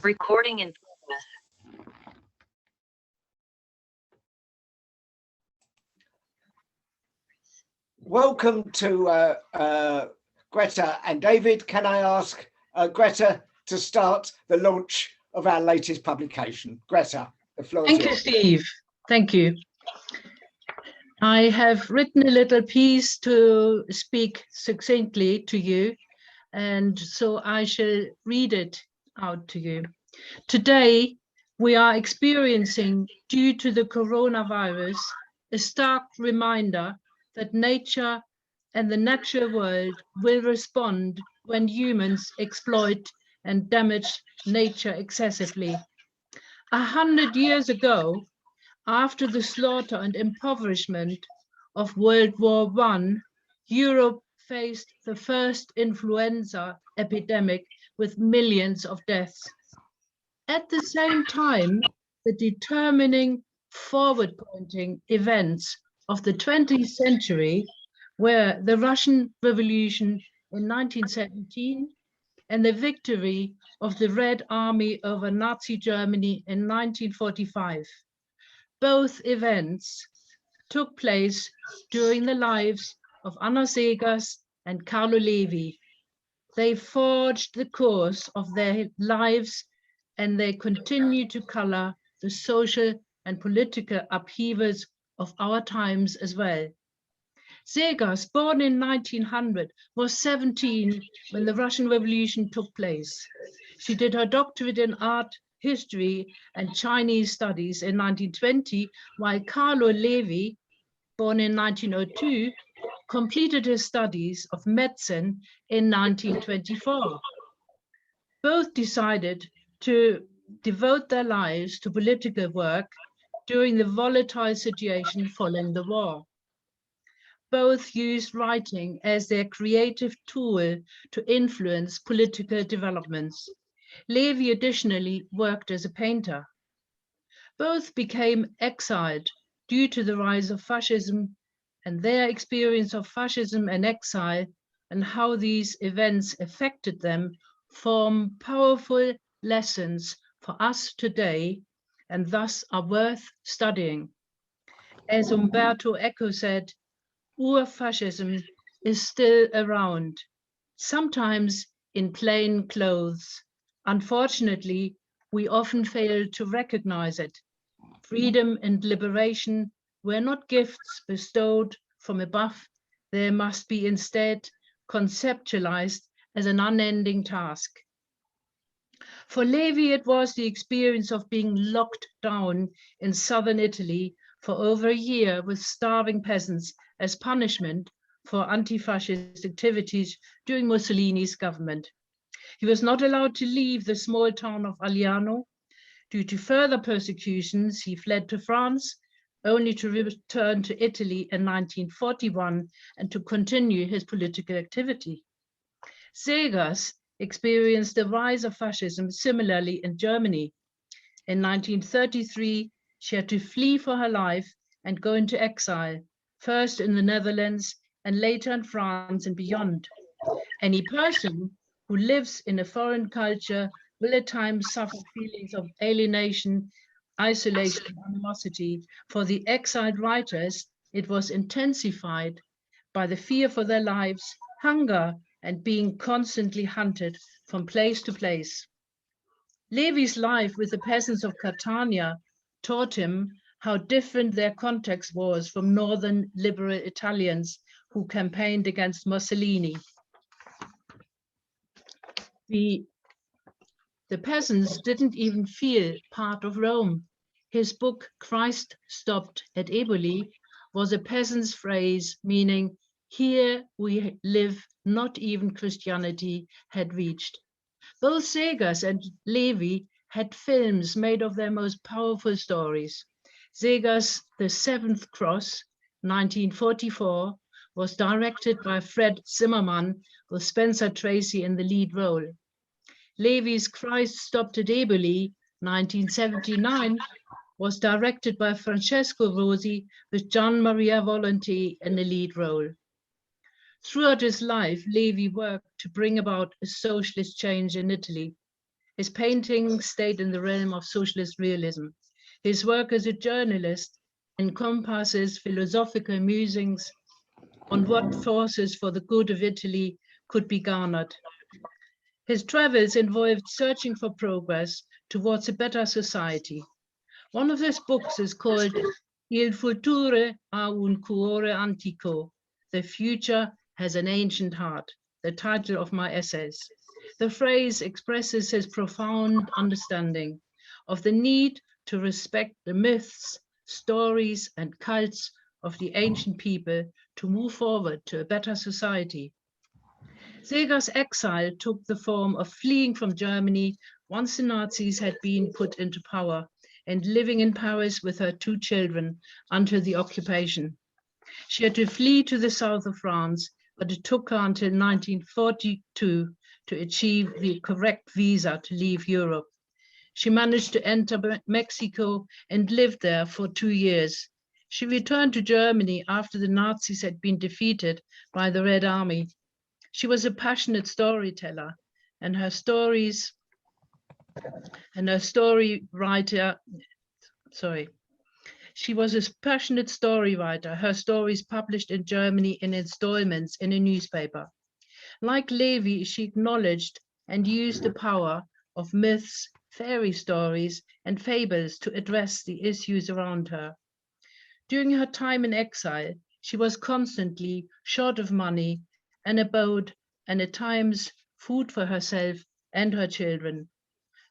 Recording in progress. Welcome to Greta and David. Can I ask Greta to start the launch of our latest publication? Greta, the floor is yours. Thank you, Steve. Thank you. I have written a little piece to speak succinctly to you, and so I shall read it out to you. Today, we are experiencing, due to the coronavirus, a stark reminder that nature and the natural world will respond when humans exploit and damage nature excessively. 100 years ago, after the slaughter and impoverishment of World War I, Europe faced the first influenza epidemic with millions of deaths. At the same time, the determining forward-pointing events of the 20th century were the Russian Revolution in 1917 and the victory of the Red Army over Nazi Germany in 1945. Both events took place during the lives of Anna Seghers and Carlo Levy. They forged the course of their lives, and they continue to color the social and political upheavals of our times as well. Seghers, born in 1900, was 17 when the Russian Revolution took place. She did her doctorate in art history and Chinese studies in 1920, while Carlo Levy, born in 1902, completed his studies of medicine in 1924. Both decided to devote their lives to political work during the volatile situation following the war. Both used writing as their creative tool to influence political developments. Levy additionally worked as a painter. Both became exiled due to the rise of fascism, and their experience of fascism and exile and how these events affected them form powerful lessons for us today and thus are worth studying. As Umberto Eco said, Ur-fascism is still around, sometimes in plain clothes. Unfortunately, we often fail to recognize it. Freedom and liberation were not gifts bestowed from above. They must be instead conceptualized as an unending task. For Levy, it was the experience of being locked down in southern Italy for over a year with starving peasants as punishment for anti-fascist activities during Mussolini's government. He was not allowed to leave the small town of Agliano. Due to further persecutions, he fled to France, only to return to Italy in 1941 and to continue his political activity. Seghers experienced the rise of fascism similarly in Germany. In 1933, she had to flee for her life and go into exile, first in the Netherlands and later in France and beyond. Any person who lives in a foreign culture will at times suffer feelings of alienation, isolation, and animosity. For the exiled writers, it was intensified by the fear for their lives, hunger, and being constantly hunted from place to place. Levy's life with the peasants of Catania taught him how different their context was from northern liberal Italians who campaigned against Mussolini. The peasants didn't even feel part of Rome. His book, Christ Stopped at Eboli, was a peasant's phrase meaning, here we live, not even Christianity had reached. Both Seghers and Levy had films made of their most powerful stories. Seghers' The Seventh Cross, 1944, was directed by Fred Zimmerman with Spencer Tracy in the lead role. Levy's Christ Stopped at Eboli, 1979, was directed by Francesco Rosi with Gian Maria Volonté in the lead role. Throughout his life, Levy worked to bring about a socialist change in Italy. His painting stayed in the realm of socialist realism. His work as a journalist encompasses philosophical musings on what forces for the good of Italy could be garnered. His travels involved searching for progress towards a better society. One of his books is called Il futuro ha un cuore antico. The future has an ancient heart, the title of my essays. The phrase expresses his profound understanding of the need to respect the myths, stories, and cults of the ancient people to move forward to a better society. Seghers' exile took the form of fleeing from Germany once the Nazis had been put into power and living in Paris with her 2 children until the occupation. She had to flee to the south of France, but it took her until 1942 to achieve the correct visa to leave Europe. She managed to enter Mexico and lived there for 2 years. She returned to Germany after the Nazis had been defeated by the Red Army. She was a passionate storyteller, and her story writer. She was a passionate story writer. Her stories published in Germany in installments in a newspaper. Like Levy, she acknowledged and used the power of myths, fairy stories, and fables to address the issues around her. During her time in exile, she was constantly short of money, an abode, and at times food for herself and her children.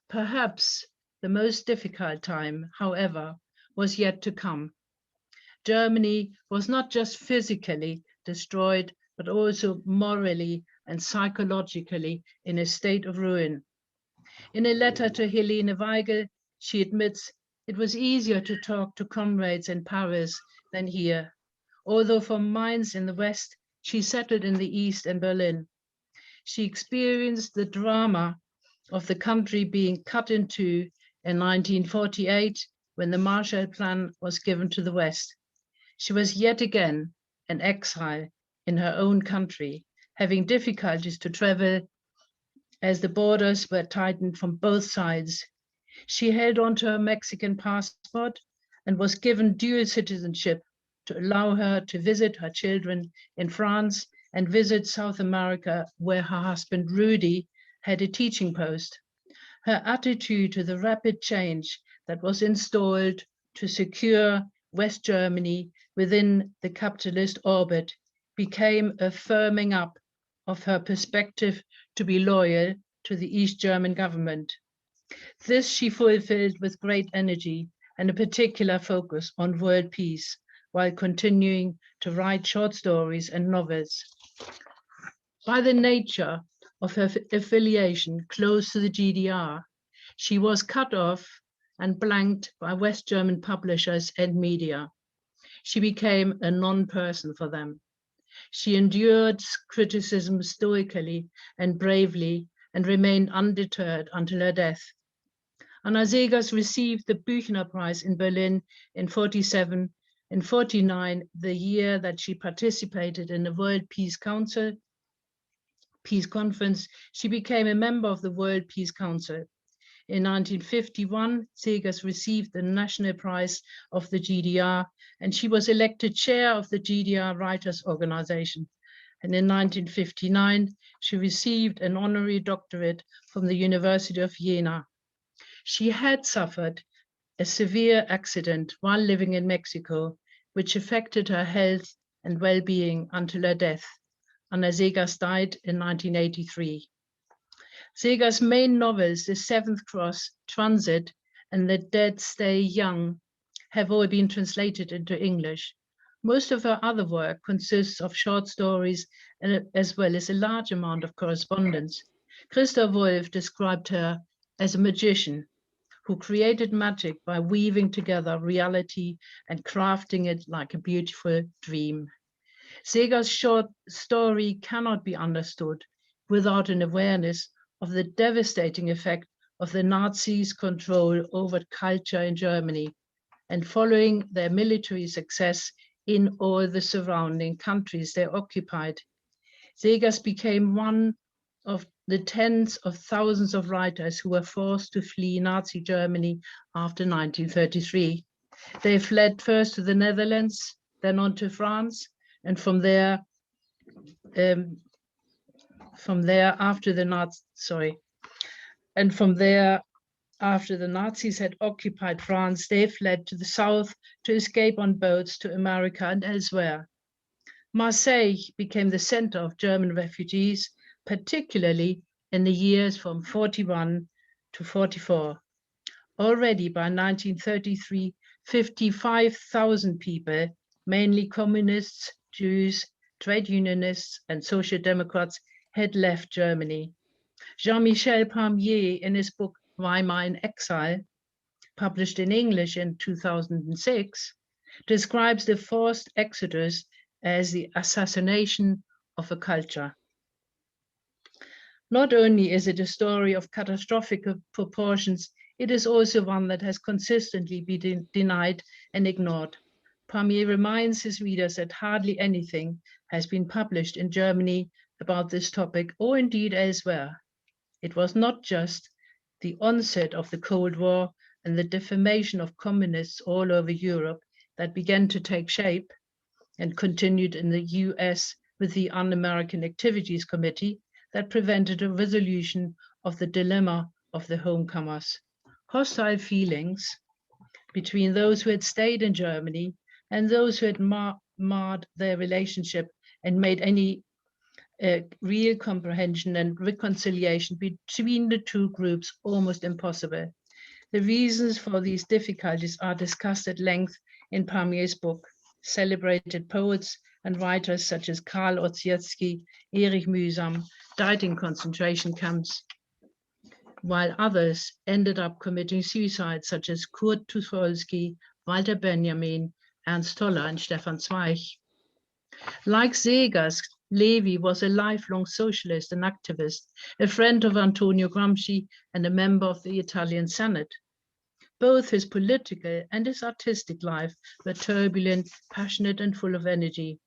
Perhaps the most difficult time, however, was yet to come. Germany was not just physically destroyed, but also morally and psychologically in a state of ruin. In a letter to Helene Weigel, she admits it was easier to talk to comrades in Paris than here. Although from Mainz in the West, she settled in the East and Berlin. She experienced the drama of the country being cut in two in 1948 when the Marshall Plan was given to the West. She was yet again an exile in her own country, having difficulties to travel as the borders were tightened from both sides. She held on to her Mexican passport and was given dual citizenship to allow her to visit her children in France and visit South America, where her husband Rudy had a teaching post. Her attitude to the rapid change that was installed to secure West Germany within the capitalist orbit became a firming up of her perspective to be loyal to the East German government. This she fulfilled with great energy and a particular focus on world peace, while continuing to write short stories and novels. By the nature of her affiliation close to the GDR, she was cut off and blanked by West German publishers and media. She became a non-person for them. She endured criticism stoically and bravely and remained undeterred until her death. Anna Seghers received the Büchner Prize in Berlin in 1947. In 1949, the year that she participated in the World Peace Council Peace Conference, she became a member of the World Peace Council. In 1951, Seghers received the National Prize of the GDR, and she was elected chair of the GDR Writers' Organization. And in 1959, she received an honorary doctorate from the University of Jena. She had suffered a severe accident while living in Mexico, which affected her health and well-being until her death. Anna Seghers died in 1983. Seghers' main novels, The Seventh Cross, Transit, and The Dead Stay Young, have all been translated into English. Most of her other work consists of short stories as well as a large amount of correspondence. Christoph Wolff described her as a magician who created magic by weaving together reality and crafting it like a beautiful dream. Seghers' short story cannot be understood without an awareness of the devastating effect of the Nazis' control over culture in Germany and following their military success in all the surrounding countries they occupied. Seghers became one of the tens of thousands of writers who were forced to flee Nazi Germany after 1933. They fled first to the Netherlands, then on to France, and from there after the Nazis had occupied France, they fled to the south to escape on boats to America and elsewhere. Marseille became the center of German refugees, particularly in the years from 41 to 44. Already by 1933, 55,000 people, mainly communists, Jews, trade unionists, and social democrats, had left Germany. Jean-Michel Palmier, in his book Weimar in Exile, published in English in 2006, describes the forced exodus as the assassination of a culture. Not only is it a story of catastrophic proportions, it is also one that has consistently been denied and ignored. Palmier reminds his readers that hardly anything has been published in Germany about this topic, or indeed elsewhere. It was not just the onset of the Cold War and the defamation of communists all over Europe that began to take shape and continued in the US with the Un-American Activities Committee that prevented a resolution of the dilemma of the homecomers. Hostile feelings between those who had stayed in Germany and those who had marred their relationship and made any real comprehension and reconciliation between the two groups almost impossible. The reasons for these difficulties are discussed at length in Palmier's book. Celebrated poets and writers such as Karl Ossietzky, Erich Mühsam died in concentration camps, while others ended up committing suicide, such as Kurt Tucholsky, Walter Benjamin, Ernst Toller, and Stefan Zweig. Like Seghers, Levy was a lifelong socialist and activist, a friend of Antonio Gramsci, and a member of the Italian Senate. Both his political and his artistic life were turbulent, passionate, and full of energy.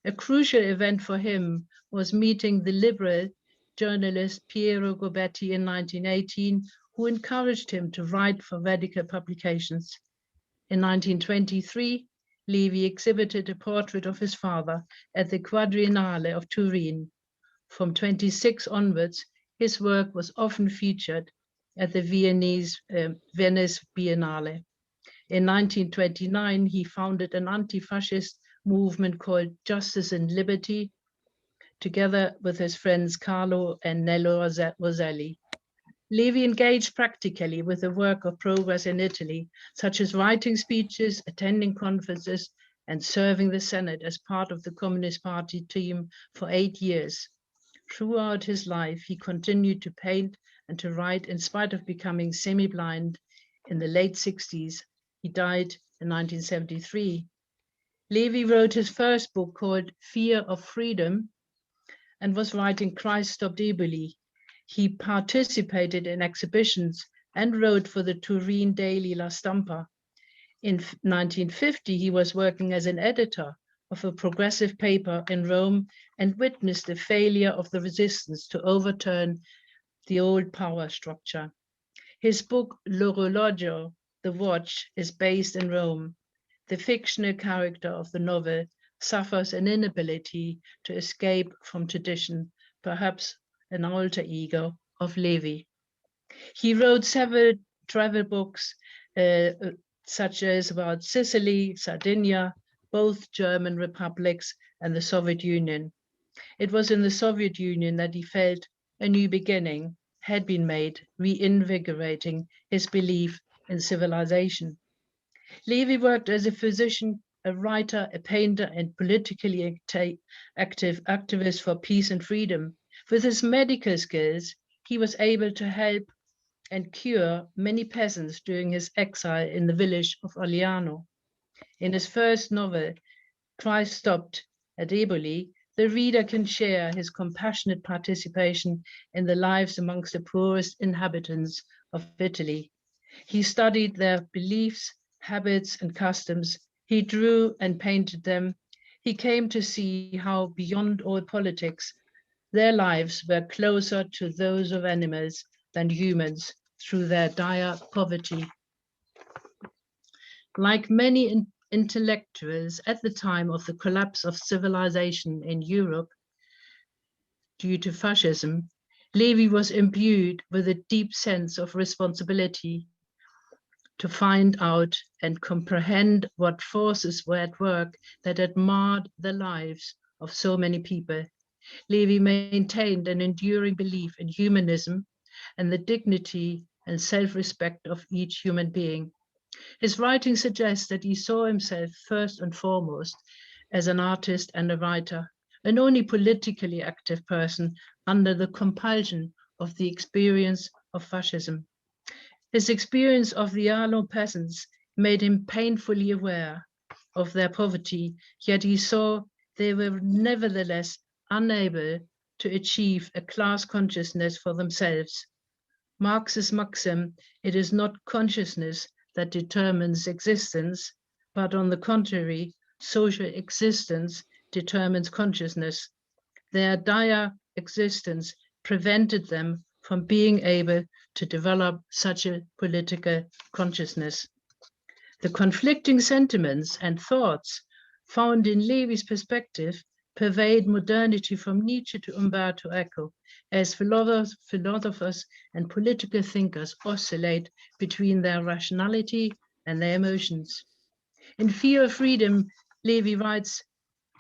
A crucial event for him was meeting the liberal journalist Piero Gobetti in 1918, who encouraged him to write for radical publications. In 1923, Levy exhibited a portrait of his father at the Quadriennale of Turin. From 26 onwards, his work was often featured at the Venice Biennale. In 1929, he founded an anti-fascist movement called Justice and Liberty, together with his friends Carlo and Nello Roselli. Levy engaged practically with the work of progress in Italy, such as writing speeches, attending conferences, and serving the Senate as part of the Communist Party team for 8 years. Throughout his life, he continued to paint and to write in spite of becoming semi-blind in the late 60s. He died in 1973. Levy wrote his first book called Fear of Freedom and was writing Christ Stopped Eboli. He participated in exhibitions and wrote for the Turin daily La Stampa. In 1950, he was working as an editor of a progressive paper in Rome and witnessed the failure of the resistance to overturn the old power structure. His book, L'Orologio, The Watch, is based in Rome. The fictional character of the novel suffers an inability to escape from tradition, perhaps an alter ego of Levy. He wrote several travel books, such as about Sicily, Sardinia, both German republics, and the Soviet Union. It was in the Soviet Union that he felt a new beginning had been made, reinvigorating his belief in civilization. Levy worked as a physician, a writer, a painter, and politically active activist for peace and freedom. With his medical skills, he was able to help and cure many peasants during his exile in the village of Oliano. In his first novel, Christ Stopped at Eboli, the reader can share his compassionate participation in the lives amongst the poorest inhabitants of Italy. He studied their beliefs, habits, and customs. He drew and painted them. He came to see how beyond all politics, Their lives were closer to those of animals than humans through their dire poverty. Like many intellectuals at the time of the collapse of civilization in Europe due to fascism, Levy was imbued with a deep sense of responsibility to find out and comprehend what forces were at work that had marred the lives of so many people. Levy maintained an enduring belief in humanism and the dignity and self-respect of each human being. His writing suggests that he saw himself first and foremost as an artist and a writer, an only politically active person under the compulsion of the experience of fascism. His experience of the Arlon peasants made him painfully aware of their poverty, yet he saw they were nevertheless unable to achieve a class consciousness for themselves. Marx's maxim, it is not consciousness that determines existence, but on the contrary, social existence determines consciousness. Their dire existence prevented them from being able to develop such a political consciousness. The conflicting sentiments and thoughts found in Levy's perspective pervade modernity from Nietzsche to Umberto Eco, as philosophers and political thinkers oscillate between their rationality and their emotions. In Fear of Freedom, Levy writes,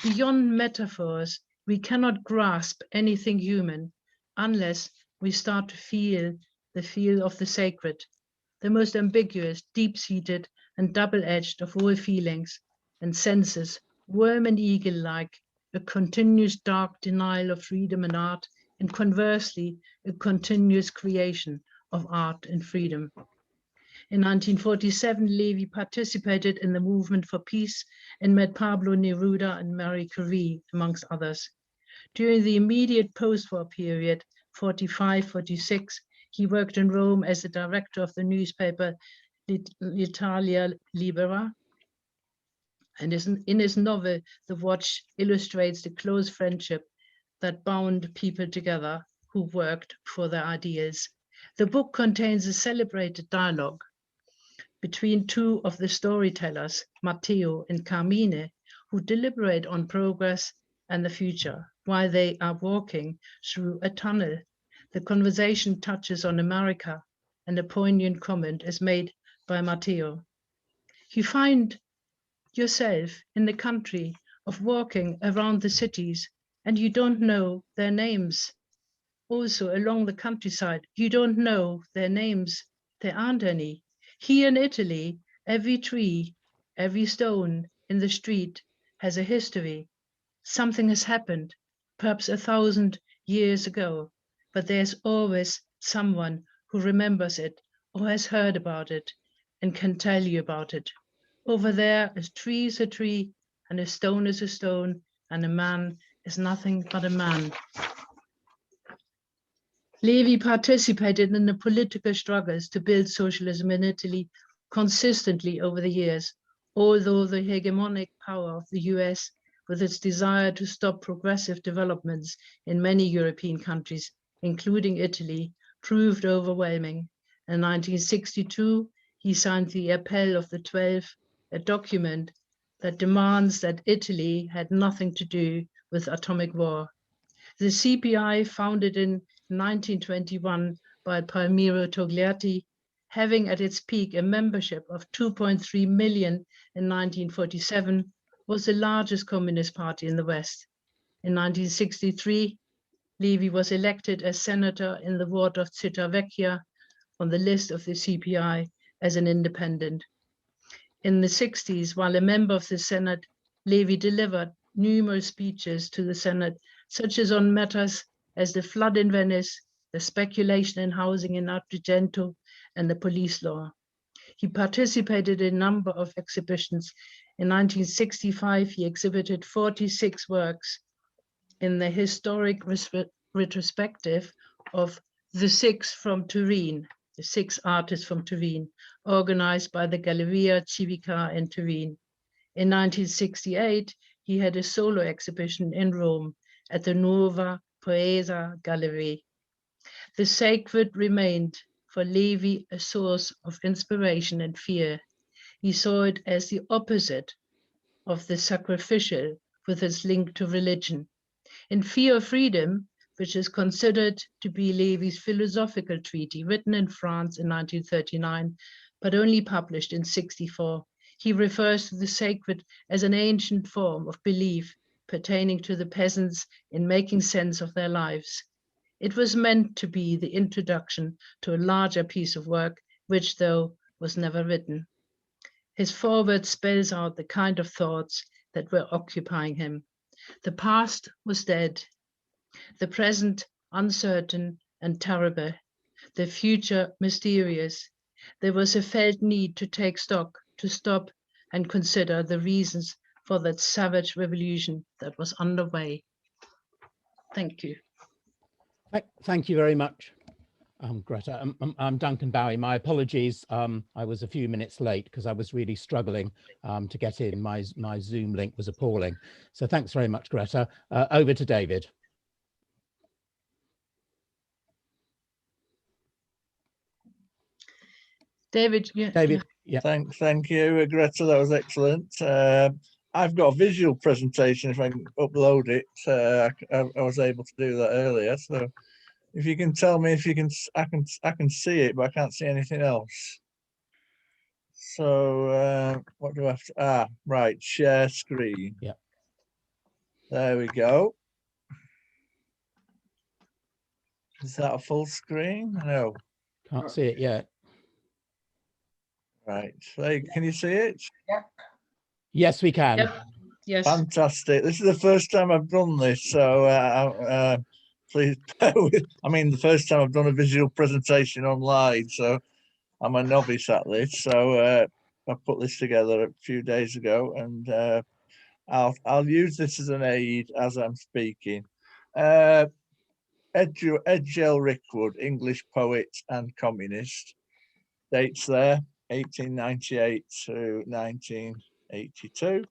"Beyond metaphors, we cannot grasp anything human unless we start to feel the feel of the sacred, the most ambiguous, deep-seated, and double-edged of all feelings and senses, worm and eagle-like, a continuous dark denial of freedom and art, and conversely, a continuous creation of art and freedom." In 1947, Levy participated in the movement for peace and met Pablo Neruda and Marie Curie, amongst others. During the immediate post-war period, 45-46, he worked in Rome as the director of the newspaper L'Italia Libera. And in his novel, The Watch illustrates the close friendship that bound people together who worked for their ideals. The book contains a celebrated dialogue between two of the storytellers, Matteo and Carmine, who deliberate on progress and the future while they are walking through a tunnel. The conversation touches on America, and a poignant comment is made by Matteo. You find yourself in the country of walking around the cities, and you don't know their names. Also along the countryside, you don't know their names. There aren't any. Here in Italy, every tree, every stone in the street has a history. Something has happened, perhaps 1,000 years ago, but there's always someone who remembers it or has heard about it and can tell you about it. Over there, a tree is a tree, and a stone is a stone, and a man is nothing but a man. Levy participated in the political struggles to build socialism in Italy consistently over the years, although the hegemonic power of the US, with its desire to stop progressive developments in many European countries, including Italy, proved overwhelming. In 1962, he signed the Appel of the 12, a document that demands that Italy had nothing to do with atomic war. The CPI, founded in 1921 by Palmiro Togliatti, having at its peak a membership of 2.3 million in 1947, was the largest communist party in the West. In 1963, Levy was elected as senator in the ward of Civitavecchia on the list of the CPI as an independent. In the 60s, while a member of the Senate, Levy delivered numerous speeches to the Senate, such as on matters as the flood in Venice, the speculation in housing in Agrigento, and the police law. He participated in a number of exhibitions. In 1965, he exhibited 46 works in the historic retrospective of The Six from Turin, the 6 artists from Turin, organized by the Galleria Civica in Turin. In 1968, he had a solo exhibition in Rome at the Nuova Poesa Gallery. The sacred remained for Levi a source of inspiration and fear. He saw it as the opposite of the sacrificial with its link to religion. In Fear of Freedom, which is considered to be Levi's philosophical treatise, written in France in 1939, but only published in 1964, he refers to the sacred as an ancient form of belief pertaining to the peasants in making sense of their lives. It was meant to be the introduction to a larger piece of work, which, though, was never written. His foreword spells out the kind of thoughts that were occupying him. The past was dead, the present uncertain and terrible, the future mysterious. There was a felt need to take stock, to stop and consider the reasons for that savage revolution that was underway. Thank you. Thank you very much, Greta. I'm Duncan Bowie. My apologies. I was a few minutes late because I was really struggling to get in. My Zoom link was appalling. So thanks very much, Greta. Over to David. David, yeah. Thank you, Greta. That was excellent. I've got a visual presentation. If I can upload it, I was able to do that earlier. So, if you can tell me if you can, I can see it, but I can't see anything else. So, what do I have to? Right, share screen. Yeah. There we go. Is that a full screen? No. Can't see it yet. Right. So, can you see it? Yeah. Yes, we can. Yep. Yes. Fantastic. This is the first time I've done this, so please bear with. I mean, the first time I've done a visual presentation online, so I'm a novice at this. So I put this together a few days ago, and I'll use this as an aid as I'm speaking. Edgell Rickword, English poet and communist. Dates there, 1898 to 1982.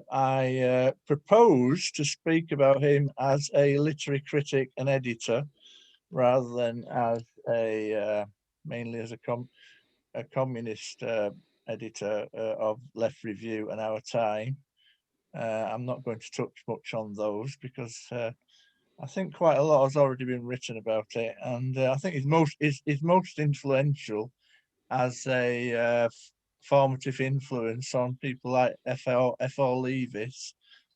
I propose to speak about him as a literary critic and editor, rather than as mainly as a communist editor of Left Review and Our Time. I'm not going to touch much on those because I think quite a lot has already been written about it, and I think his most influential as a formative influence on people like F.R. Leavis,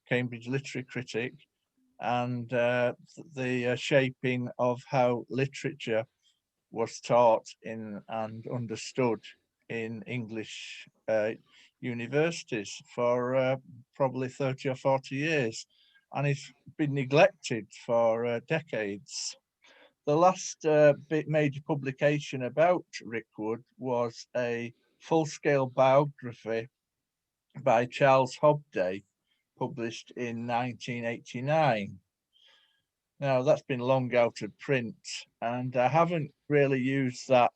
Cambridge literary critic, and the shaping of how literature was taught in and understood in English universities for probably 30 or 40 years, and it's been neglected for decades. The last major publication about Rickwood was a full-scale biography by Charles Hobday, published in 1989. Now, that's been long out of print, and I haven't really used that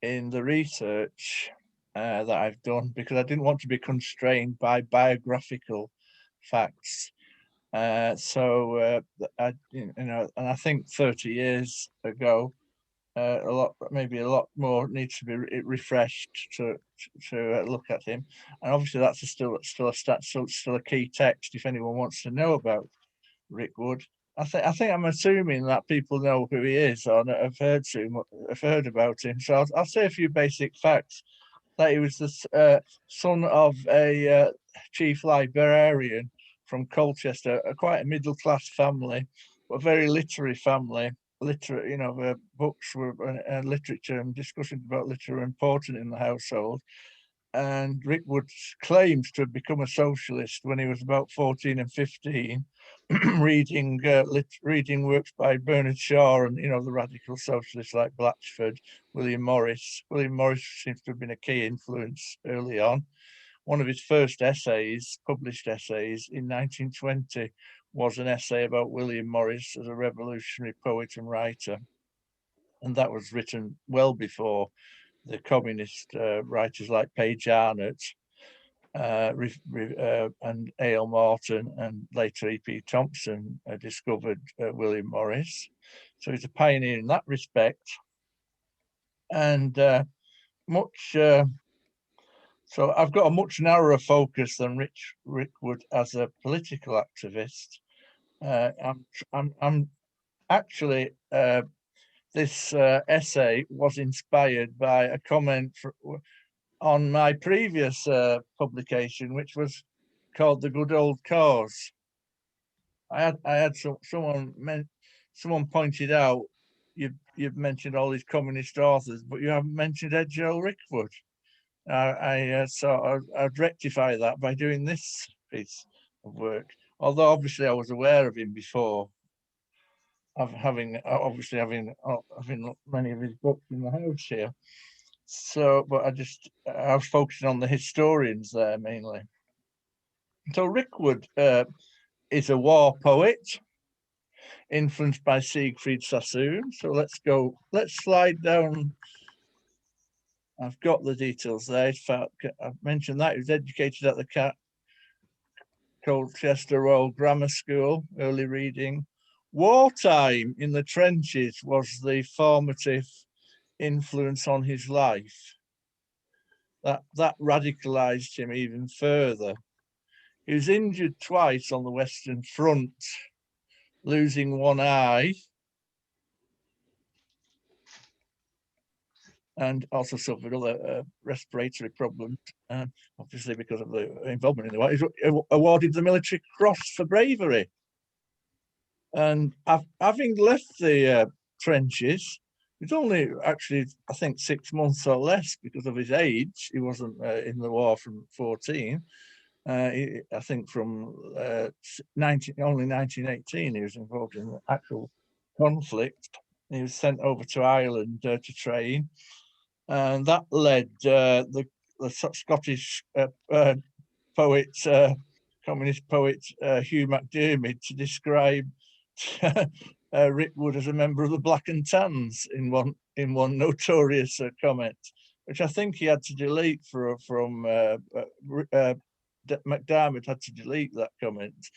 in the research that I've done because I didn't want to be constrained by biographical facts. And I think 30 years ago, maybe a lot more needs to be refreshed to look at him. And obviously, that's still a key text if anyone wants to know about Rickwood. I think I'm assuming that people know who he is or have heard about him. So I'll say a few basic facts. That he was the son of a chief librarian from Colchester, quite a middle-class family, but a very literary family. Books were literature and discussions about literature were important in the household. And Rickwood claims to have become a socialist when he was about 14 and 15, reading works by Bernard Shaw and the radical socialists like Blatchford, William Morris. William Morris seems to have been a key influence early on. One of his first published essays in 1920, was an essay about William Morris as a revolutionary poet and writer. And that was written well before the communist writers like Page Arnott. and A.L. Morton and later E.P. Thompson discovered William Morris. So he's a pioneer in that respect. And so I've got a much narrower focus than Rickwood as a political activist. I'm actually, this essay was inspired by a comment on my previous publication, which was called The Good Old Cause. I had someone pointed out, you've mentioned all these communist authors, but you haven't mentioned Edgell Rickword. So I'd rectify that by doing this piece of work. Although obviously I was aware of him before, having many of his books in the house here. So, but I was focusing on the historians there mainly. So Rickwood is a war poet, influenced by Siegfried Sassoon. So let's slide down. I've got the details there. In fact, I've mentioned that he was educated at the Colchester Royal Grammar School, early reading. Wartime in the trenches was the formative influence on his life. That radicalized him even further. He was injured twice on the Western Front, losing one eye, and also suffered other respiratory problems, obviously because of the involvement in the war. He was awarded the Military Cross for bravery. And having left the trenches, it's only actually, I think, 6 months or less because of his age. He wasn't in the war from 14. I think from only 1918 he was involved in the actual conflict. He was sent over to Ireland to train, and that led the Scottish poet, communist poet Hugh MacDiarmid to describe Rickwood as a member of the Black and Tans in one notorious comment, which I think he had to delete from MacDiarmid had to delete that comment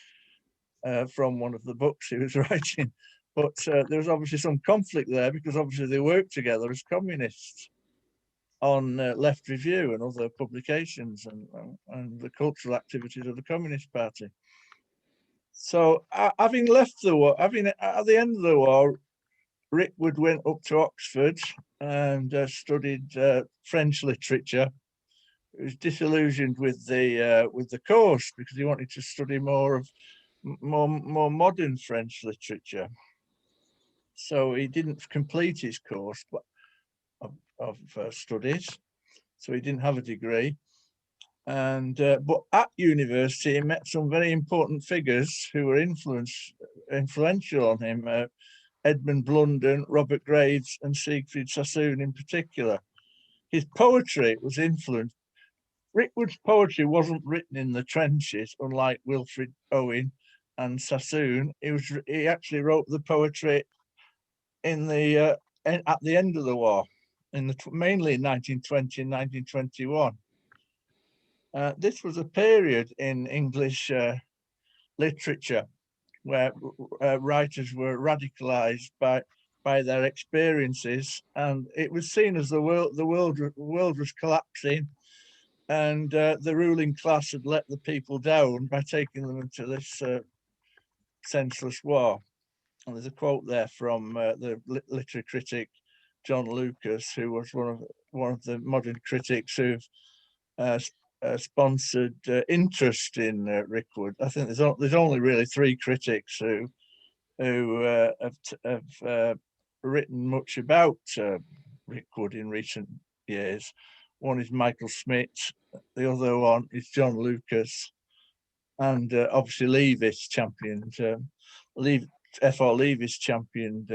from one of the books he was writing. But there was obviously some conflict there because obviously they worked together as communists on Left Review and other publications and the cultural activities of the Communist Party. So having left the war, at the end of the war, Rickwood went up to Oxford and studied French literature. He was disillusioned with the course because he wanted to study more modern French literature. So he didn't complete his course of studies, so he didn't have a degree. And but at university, he met some very important figures who were influential on him: Edmund Blunden, Robert Graves, and Siegfried Sassoon in particular. His poetry was influenced. Rickwood's poetry wasn't written in the trenches, unlike Wilfred Owen and Sassoon. He actually wrote the poetry at the end of the war, mainly in 1920 and 1921. This was a period in English literature where writers were radicalized by their experiences, and it was seen as the world was collapsing, and the ruling class had let the people down by taking them into this senseless war. And there's a quote there from the literary critic John Lucas, who was one of the modern critics who've sponsored interest in Rickwood. I think there's only really 3 critics who have written much about Rickwood in recent years. One is Michael Smith, the other one is John Lucas, and obviously Levis championed, F.R. Levis championed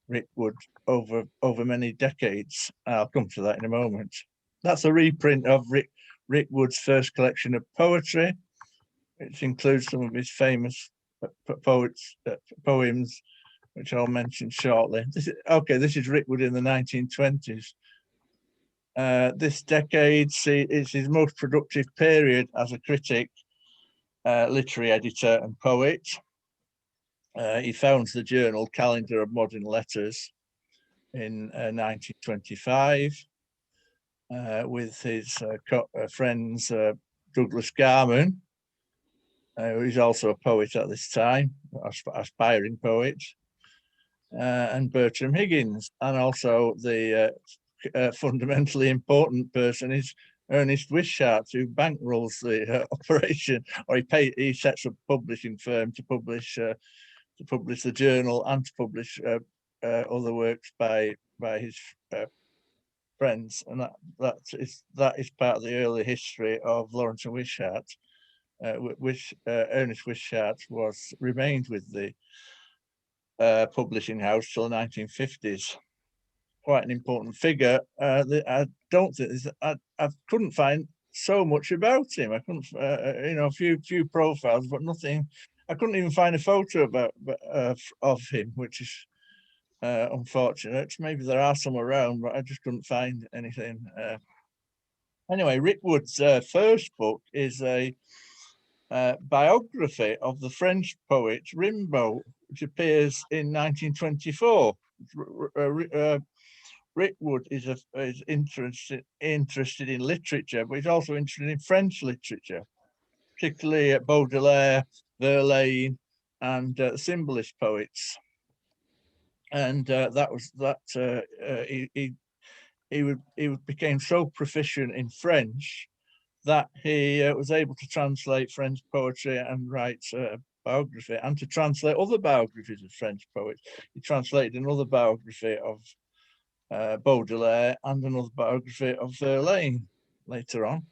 Rickwood over many decades. I'll come to that in a moment. That's a reprint of Rickwood's first collection of poetry, which includes some of his famous poems, which I'll mention shortly. This is Rickwood in the 1920s. This decade is his most productive period as a critic, literary editor and poet. He founds the journal Calendar of Modern Letters in 1925 with his friends Douglas Garman, who is also a poet at this time, aspiring poet, and Bertram Higgins, and also the fundamentally important person is Ernest Wishart, who bankrolls the operation, or he sets up a publishing firm to publish the journal and to publish other works by his friends, and that is part of the early history of Lawrence and Wishart. Ernest Wishart remained with the publishing house till the 1950s. Quite an important figure. I don't think I couldn't find so much about him. I couldn't, a few profiles, but nothing. I couldn't even find a photo of him, which is unfortunate. Maybe there are some around, but I just couldn't find anything. Anyway, Rickwood's first book is a biography of the French poet Rimbaud, which appears in 1924. Rickwood is interested in literature, but he's also interested in French literature, particularly Baudelaire, Verlaine, and symbolist poets. And he became so proficient in French that he was able to translate French poetry and write biography, and to translate other biographies of French poets. He translated another biography of Baudelaire and another biography of Verlaine later on.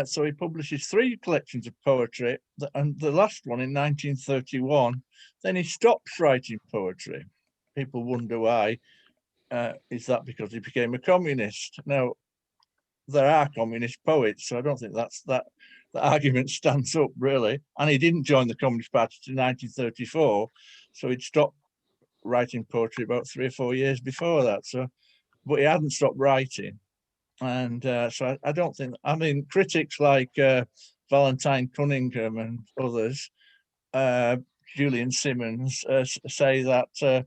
So he publishes 3 collections of poetry, and the last one in 1931. Then he stops writing poetry. People wonder why. Is that because he became a communist? Now, there are communist poets, so I don't think that argument stands up really. And he didn't join the Communist Party in 1934, so he'd stopped writing poetry about 3 or 4 years before that. So, but he hadn't stopped writing, and so I don't think. I mean, critics like Valentine Cunningham and others, Julian Simmons, say that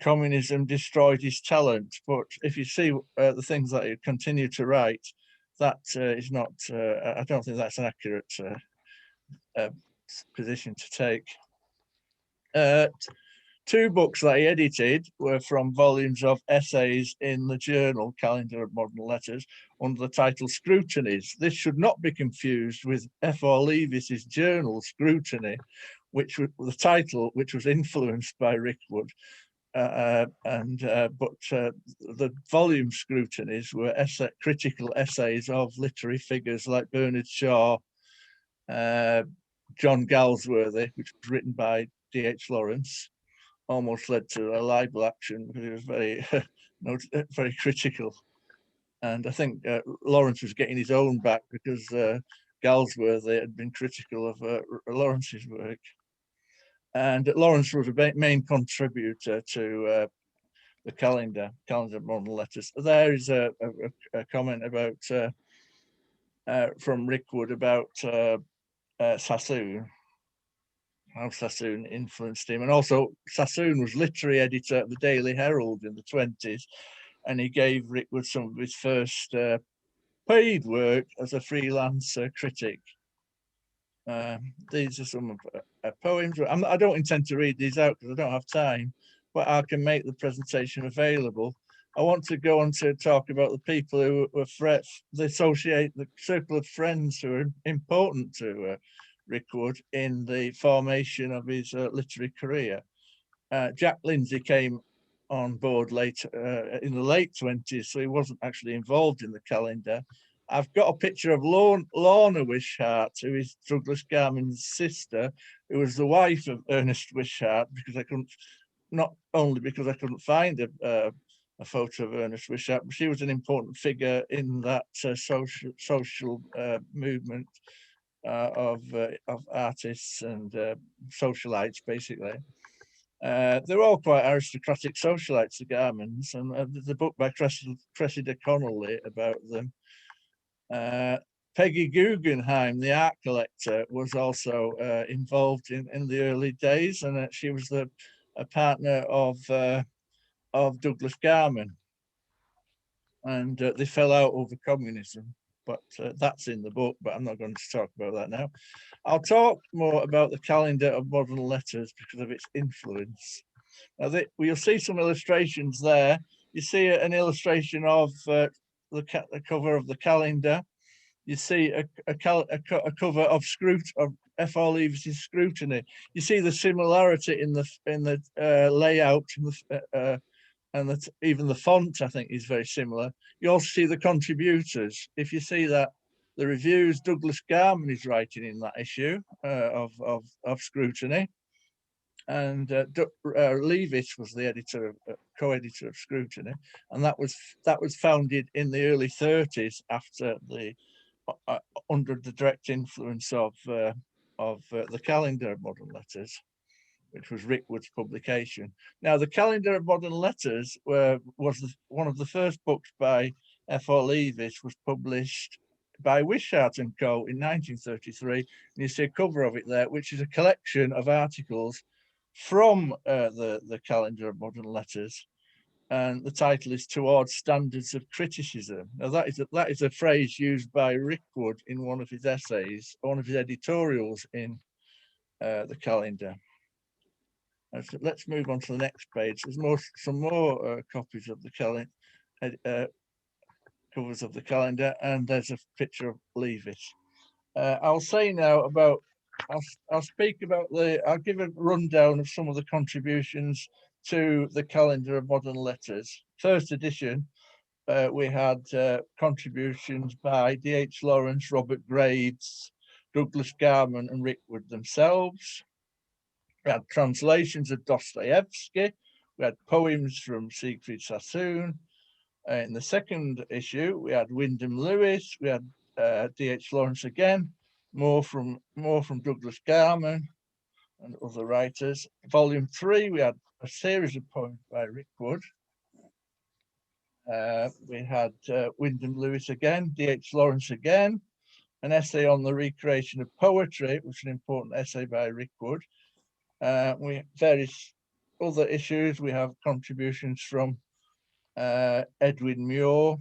communism destroyed his talent. But if you see the things that he continued to write, that is not. I don't think that's an accurate position to take. 2 books that he edited were from volumes of essays in the journal Calendar of Modern Letters under the title Scrutinies. This should not be confused with F.R. Leavis's journal Scrutiny, which was the title, which was influenced by Rickwood. But the volume Scrutinies were critical essays of literary figures like Bernard Shaw, John Galsworthy, which was written by D.H. Lawrence. Almost led to a libel action because he was very critical, and I think Lawrence was getting his own back because Galsworthy had been critical of Lawrence's work, and Lawrence was a main contributor to the Calendar of Modern Letters. There is a comment about from Rickwood about Sassoon. How Sassoon influenced him, and also Sassoon was literary editor at the Daily Herald in the 20s, and he gave Rickwood some of his first paid work as a freelance critic. These are some of poems. I don't intend to read these out because I don't have time, but I can make the presentation available. I want to go on to talk about the people who were the circle of friends who are important to Rickwood in the formation of his literary career. Jack Lindsay came on board later in the late 20s, so he wasn't actually involved in the Calendar. I've got a picture of Lorna Wishart, who is Douglas Garman's sister, who was the wife of Ernest Wishart, because not only because I couldn't find a photo of Ernest Wishart, but she was an important figure in that social movement of artists and socialites, basically. They're all quite aristocratic socialites, the Garmans, and there's a book by Cressida Connolly about them. Peggy Guggenheim, the art collector, was also involved in the early days, and she was a partner of Douglas Garman, and they fell out over communism. But that's in the book, but I'm not going to talk about that now. I'll talk more about the calendar of modern letters because of its influence. Now, you'll see some illustrations there. You see an illustration of the cover of the calendar. You see a cover of F.R. Levy's Scrutiny. You see the similarity in the layout and that even the font, I think, is very similar. You also see the contributors. If you see that the reviews, Douglas Garman is writing in that issue of Scrutiny, and Levis was the editor, co-editor of Scrutiny, and that was founded in the early 30s after under the direct influence of the Calendar of Modern Letters, which was Rickwood's publication. Now, the Calendar of Modern Letters was one of the first books by F.R. Levis, was published by Wishart and Co. in 1933. And you see a cover of it there, which is a collection of articles from the Calendar of Modern Letters. And the title is Towards Standards of Criticism. Now, that is a phrase used by Rickwood in one of his essays, one of his editorials in the calendar. So let's move on to the next page. There's some more copies of the calendar, covers of the calendar, and there's a picture of Levis. I'll say now about, I'll speak about I'll give a rundown of some of the contributions to the Calendar of Modern Letters. First edition, we had contributions by D.H. Lawrence, Robert Graves, Douglas Garman and Rickwood themselves. We had translations of Dostoevsky. We had poems from Siegfried Sassoon. In the second issue, we had Wyndham Lewis. We had D.H. Lawrence again. More from Douglas Garman and other writers. Volume 3, we had a series of poems by Rickwood. We had Wyndham Lewis again, D.H. Lawrence again, an essay on the recreation of poetry, which is an important essay by Rickwood. Various other issues. We have contributions from Edwin Muir,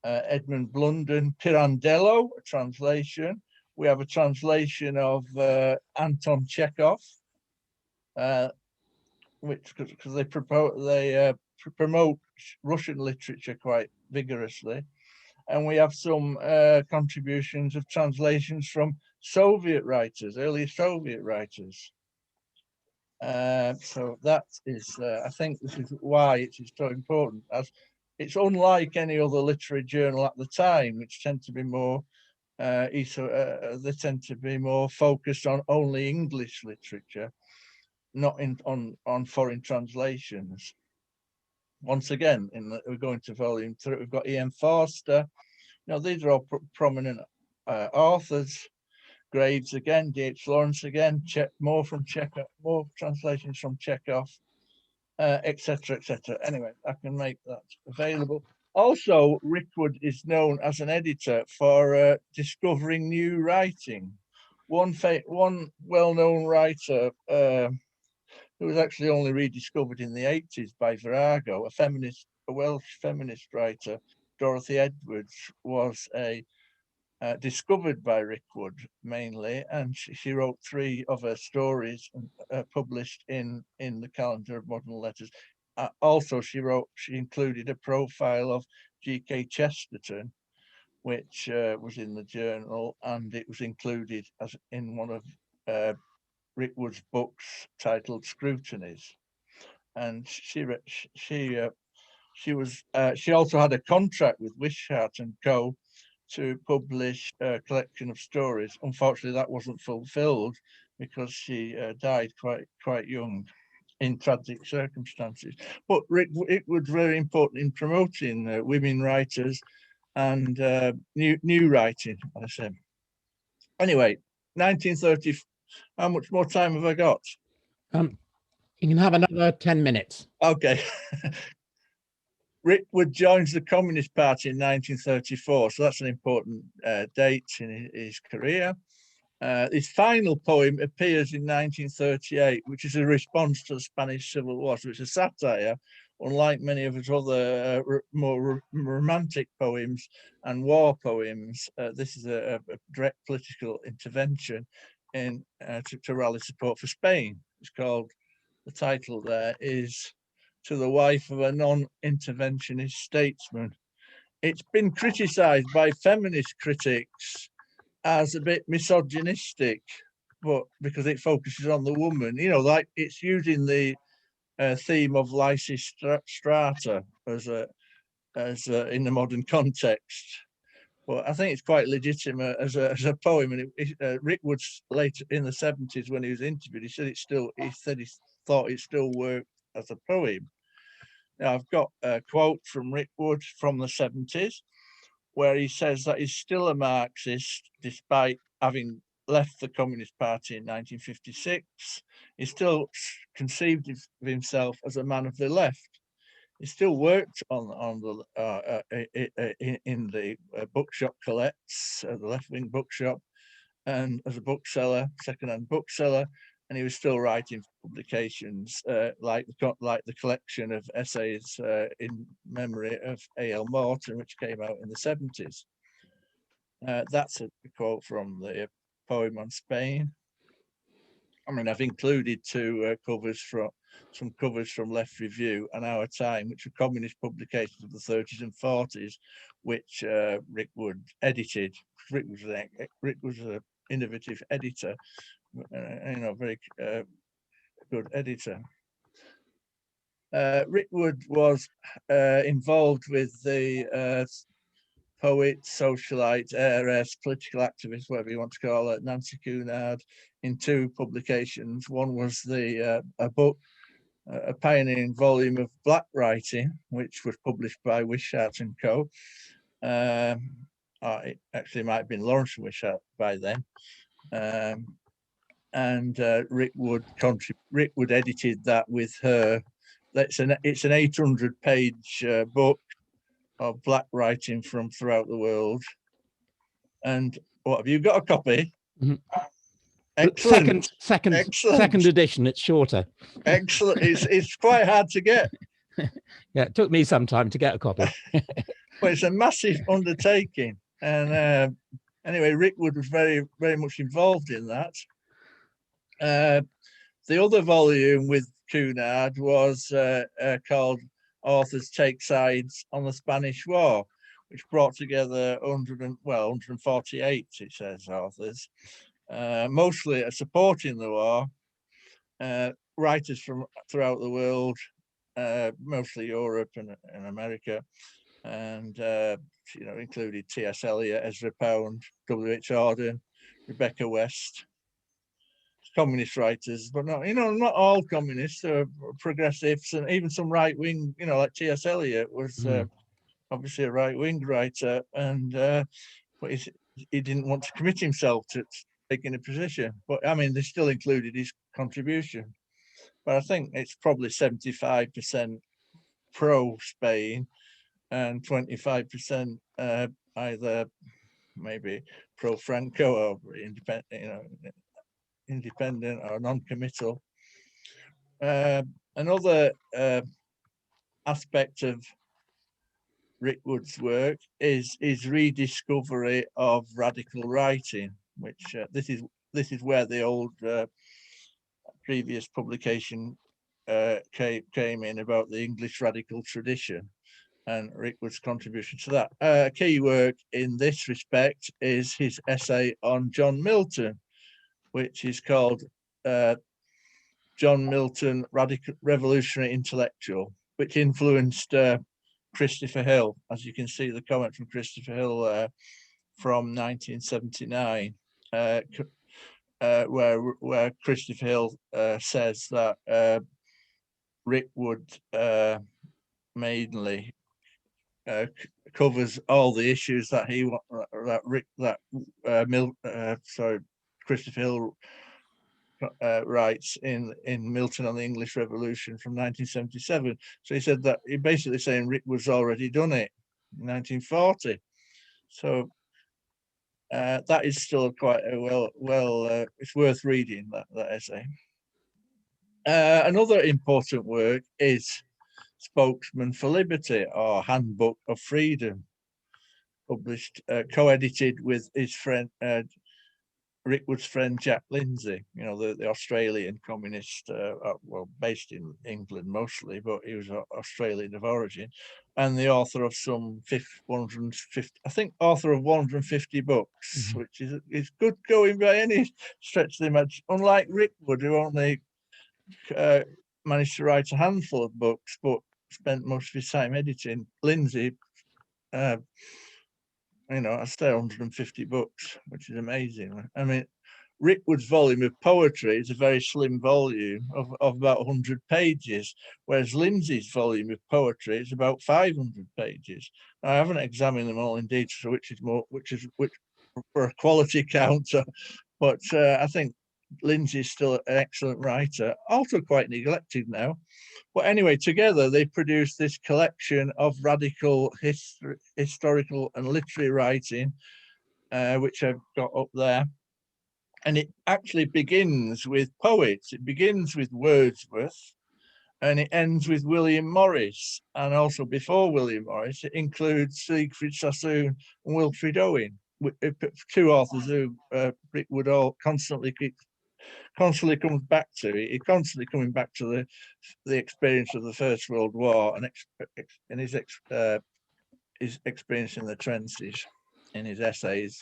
Edmund Blunden, Pirandello, a translation. We have a translation of Anton Chekhov, which because they promote Russian literature quite vigorously. And we have some contributions of translations from Soviet writers, early Soviet writers. So that is, I think this is why it is so important, as it's unlike any other literary journal at the time, which tend to be more, they tend to be more focused on only English literature, not on foreign translations. Once again, we're going to volume 3, we've got E.M. Forster. Now, these are all prominent authors. Graves again, D.H. Lawrence again, more from Chekhov, more translations from Chekhov, etc., etc. Anyway, I can make that available. Also, Rickwood is known as an editor for discovering new writing. One well-known writer who was actually only rediscovered in the 80s by Virago, a Welsh feminist writer, Dorothy Edwards, was discovered by Rickwood mainly, and she wrote 3 of her stories published in the Calendar of Modern Letters. Also, she included a profile of G.K. Chesterton, which was in the journal, and it was included as in one of Rickwood's books titled Scrutinies. And she also had a contract with Wishart and Co. to publish a collection of stories. Unfortunately, that wasn't fulfilled because she died quite young in tragic circumstances. But it was very important in promoting women writers and new writing, I said. Anyway, 1930. How much more time have I got? You can have another 10 minutes. Okay. Rickwood joins the Communist Party in 1934, so that's an important date in his career. His final poem appears in 1938, which is a response to the Spanish Civil War, so it's a satire, unlike many of his other more romantic poems and war poems. This is a direct political intervention to rally support for Spain. It's called, the title there is To the Wife of a Non-Interventionist Statesman. It's been criticised by feminist critics as a bit misogynistic, but because it focuses on the woman, you know, like it's using the theme of Lysistrata as in the modern context. But I think it's quite legitimate as a poem. And Rickwood later in the 70s, when he was interviewed, he said he thought it still worked as a poem. Now I've got a quote from Rickwood from the 70s, where he says that he's still a Marxist despite having left the Communist Party in 1956. He still conceived of himself as a man of the left. He still worked on the in the bookshop collects, the left-wing bookshop, and as a bookseller, second-hand bookseller, and he was still writing publications like the collection of essays in memory of A.L. Morton, which came out in the 70s. That's a quote from the poem on Spain. I mean, I've included some covers from Left Review and Our Time, which are communist publications of the 30s and 40s, which Rickwood edited. Rick was an innovative editor, very good editor. Rickwood was involved with the poet, socialite, heiress, political activist, whatever you want to call it, Nancy Cunard, in two publications. One was a book, a pioneering volume of black writing, which was published by Wishart and Co. It actually might have been Lawrence Wishart by then. And Rickwood edited that with her. It's an 800-page book of black writing from throughout the world. And what, have you got a copy? Mm-hmm. Excellent. Excellent. Excellent. Second edition, it's shorter. Excellent. It's quite hard to get. Yeah, it took me some time to get a copy. Well, it's a massive undertaking. And anyway, Rickwood was very, very much involved in that. The other volume with Cunard was called Authors Take Sides on the Spanish War, which brought together 148, it says, authors, mostly supporting the war, writers from throughout the world, mostly Europe and America, and included T.S. Eliot, Ezra Pound, W.H. Auden, Rebecca West. Communist writers, but not all communists, progressives, and even some right wing, like T.S. Eliot was obviously a right wing writer, and but he didn't want to commit himself to taking a position. But I mean, they still included his contribution. But I think it's probably 75% pro Spain and 25% either maybe pro Franco or independent or non-committal. Another aspect of Rickwood's work is his rediscovery of radical writing, which this is where the old previous publication came in about the English radical tradition and Rickwood's contribution to that. Key work in this respect is his essay on John Milton, which is called John Milton, Revolutionary Intellectual, which influenced Christopher Hill. As you can see, the comment from Christopher Hill from 1979, where Christopher Hill says that Rickwood mainly covers all the issues that Christopher Hill writes in Milton on the English Revolution from 1977. So he said that he basically saying Rickwood's already done it in 1940. So that is still quite a it's worth reading, that essay. Another important work is Spokesman for Liberty, or Handbook of Freedom, published, co-edited with his friend, Rickwood's friend Jack Lindsay, you know, the Australian communist, well, based in England mostly, but he was Australian of origin, and the author of some 150, I think, author of 150 books, which is good going by any stretch of the imagination. Unlike Rickwood, who only managed to write a handful of books, but spent most of his time editing, Lindsay, you know, I say 150 books, which is amazing. I mean, Rickwood's volume of poetry is a very slim volume of about 100 pages, whereas Lindsay's volume of poetry is about 500 pages. I haven't examined them all in detail, which for a quality counter, but I think Lindsay's still an excellent writer, also quite neglected now. But anyway, together they produced this collection of radical historical and literary writing, which I've got up there. And it actually begins with poets. It begins with Wordsworth, and it ends with William Morris. And also before William Morris, it includes Siegfried Sassoon and Wilfred Owen, two authors who Rickwood all constantly comes back to. He's constantly coming back to the experience of the First World War and his experience in the trenches in his essays.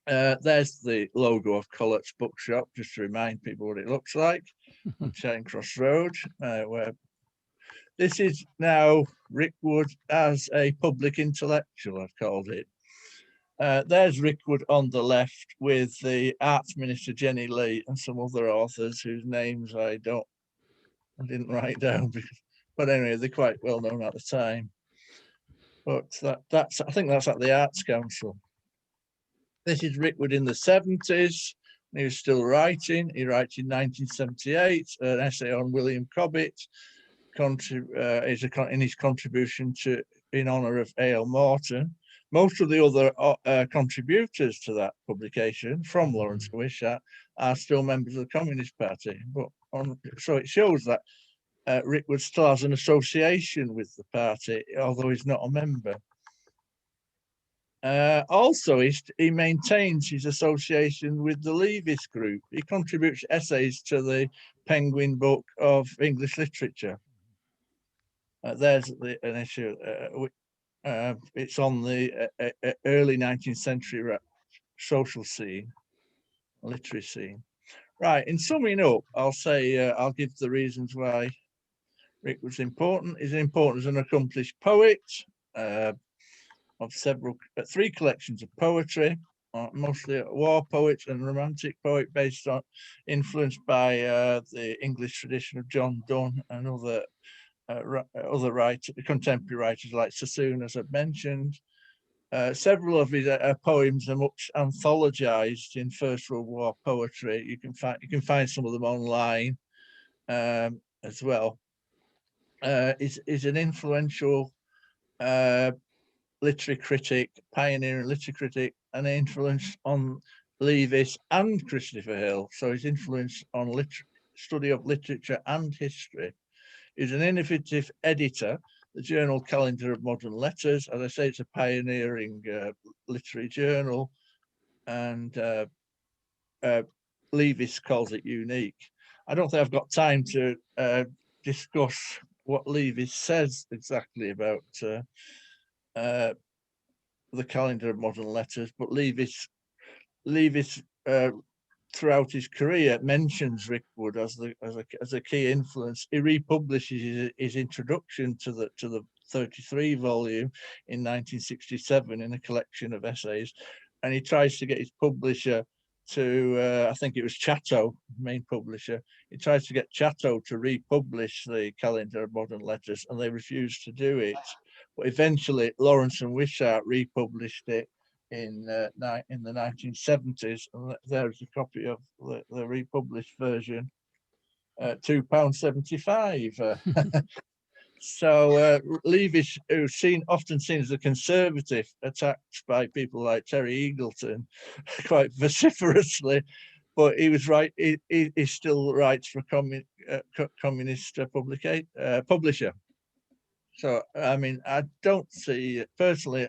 There's the logo of Collett's Bookshop, just to remind people what it looks like on Charing Cross Road, where this is now Rickwood as a public intellectual, I've called it. There's Rickwood on the left with the Arts Minister Jenny Lee and some other authors whose names I didn't write down, but anyway, they're quite well known at the time. But I think that's at the Arts Council. This is Rickwood in the 70s. He was still writing. He writes in 1978 an essay on William Cobbett, in his contribution in honour of A.L. Morton. Most of the other contributors to that publication from Lawrence and Wishart are still members of the Communist Party. So it shows that Rickwood still has an association with the party, although he's not a member. Also, he maintains his association with the Levis group. He contributes essays to the Penguin Book of English Literature. There's an issue. It's on the early 19th century social scene, literary scene. Right, in summing up, I'll say, I'll give the reasons why Rickwood's important. He's important as an accomplished poet, of three collections of poetry, mostly war poets and romantic poet, influenced by the English tradition of John Donne and other contemporary writers like Sassoon, as I've mentioned. Several of his poems are much anthologized in First World War poetry. You can find some of them online as well. Is an influential literary critic, pioneering literary critic, and influence on Levis and Christopher Hill. So his influence on study of literature and history. He's an innovative editor, the journal Calendar of Modern Letters. As I say, it's a pioneering literary journal, and Levis calls it unique. I don't think I've got time to discuss what Levis says exactly about the Calendar of Modern Letters, but Levis throughout his career mentions Rickwood as a key influence. He republishes his introduction to the 33 volume in 1967 in a collection of essays, and he tries to get his publisher to, I think it was Chatto, main publisher. He tries to get Chatto to republish the Calendar of Modern Letters, and they refused to do it. But eventually, Lawrence and Wishart republished it in the 1970s, and there's a copy of the republished version, £2.75. So Levy's, who's often seen as a conservative, attacked by people like Terry Eagleton quite vociferously, but he was right. He still writes for communist publisher. So I mean, I don't see personally,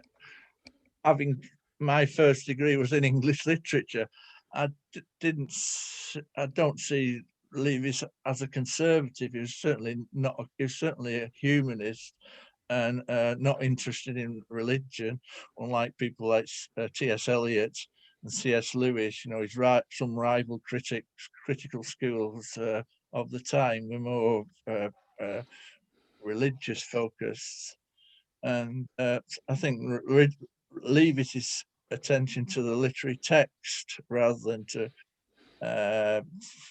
having my first degree was in English literature, I don't see Levy's as a conservative. He was certainly not. He was certainly a humanist and not interested in religion, unlike people like T.S. Eliot and C.S. Lewis. You know, some rival critical schools of the time were more religious focused, and I think Levy's attention to the literary text rather than to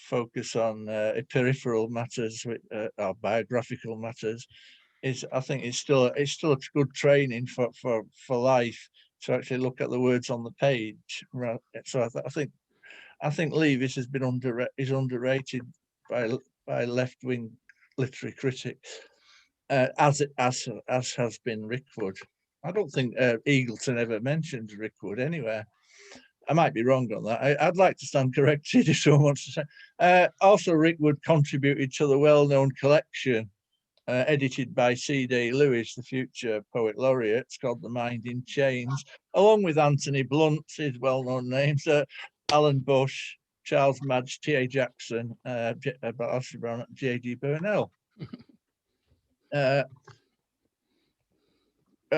focus on peripheral matters or biographical matters I think it's still a good training for life to actually look at the words on the page. So I think Levy's has been underrated by left-wing literary critics, as has been Rickwood. I don't think Eagleton ever mentioned Rickwood anywhere. I might be wrong on that. I'd like to stand corrected if someone wants to say. Also, Rickwood contributed to the well-known collection edited by C.D. Lewis, the future poet laureate. It's called The Mind in Chains, along with Anthony Blunt, his well-known names, Alan Bush, Charles Madge, T.A. Jackson, Ashley Brown, J.D. Burnell.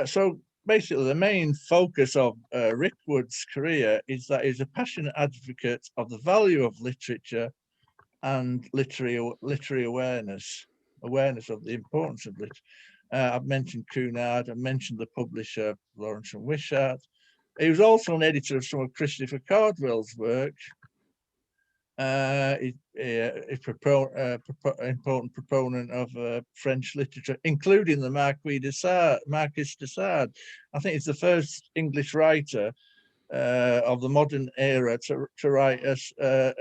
So basically, the main focus of Rickwood's career is that he's a passionate advocate of the value of literature and literary awareness of the importance of literature. I've mentioned Cunard, I've mentioned the publisher Lawrence and Wishart. He was also an editor of some of Christopher Cardwell's work. He's an important proponent of French literature, including the Marquis de Sade. I think he's the first English writer of the modern era to write a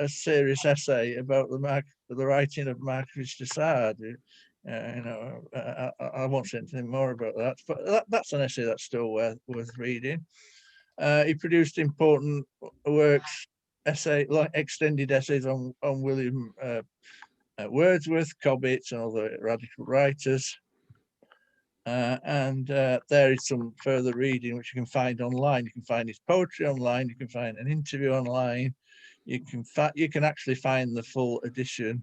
serious essay about the writing of Marquis de Sade. I won't say anything more about that, but that's an essay that's still worth reading. He produced important works, extended essays on William Wordsworth, Cobbett, and other radical writers. And there is some further reading which you can find online. You can find his poetry online. You can find an interview online. You can actually find the full edition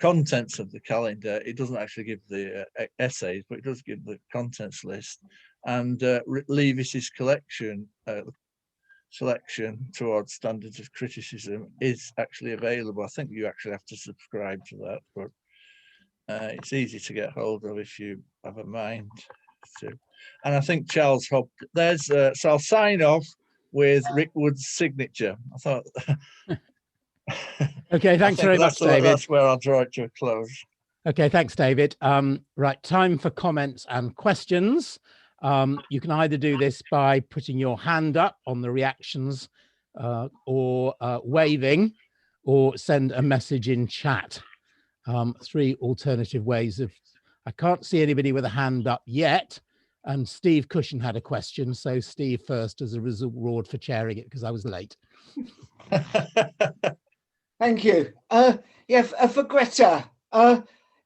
contents of the calendar. It doesn't actually give the essays, but it does give the contents list. And Levy's collection, selection towards standards of criticism, is actually available. I think you actually have to subscribe to that, but it's easy to get hold of if you have a mind to. And I think Charles Hobsbawm, so I'll sign off with Rickwood's signature. I thought. Okay, thanks very much, David. That's where I'll draw it to a close. Okay, thanks, David. Right, time for comments and questions. You can either do this by putting your hand up on the reactions or waving, or send a message in chat. 3 alternative ways of. I can't see anybody with a hand up yet, and Steve Cushion had a question, so Steve first as a reward for chairing it because I was late. Thank you. For Greta,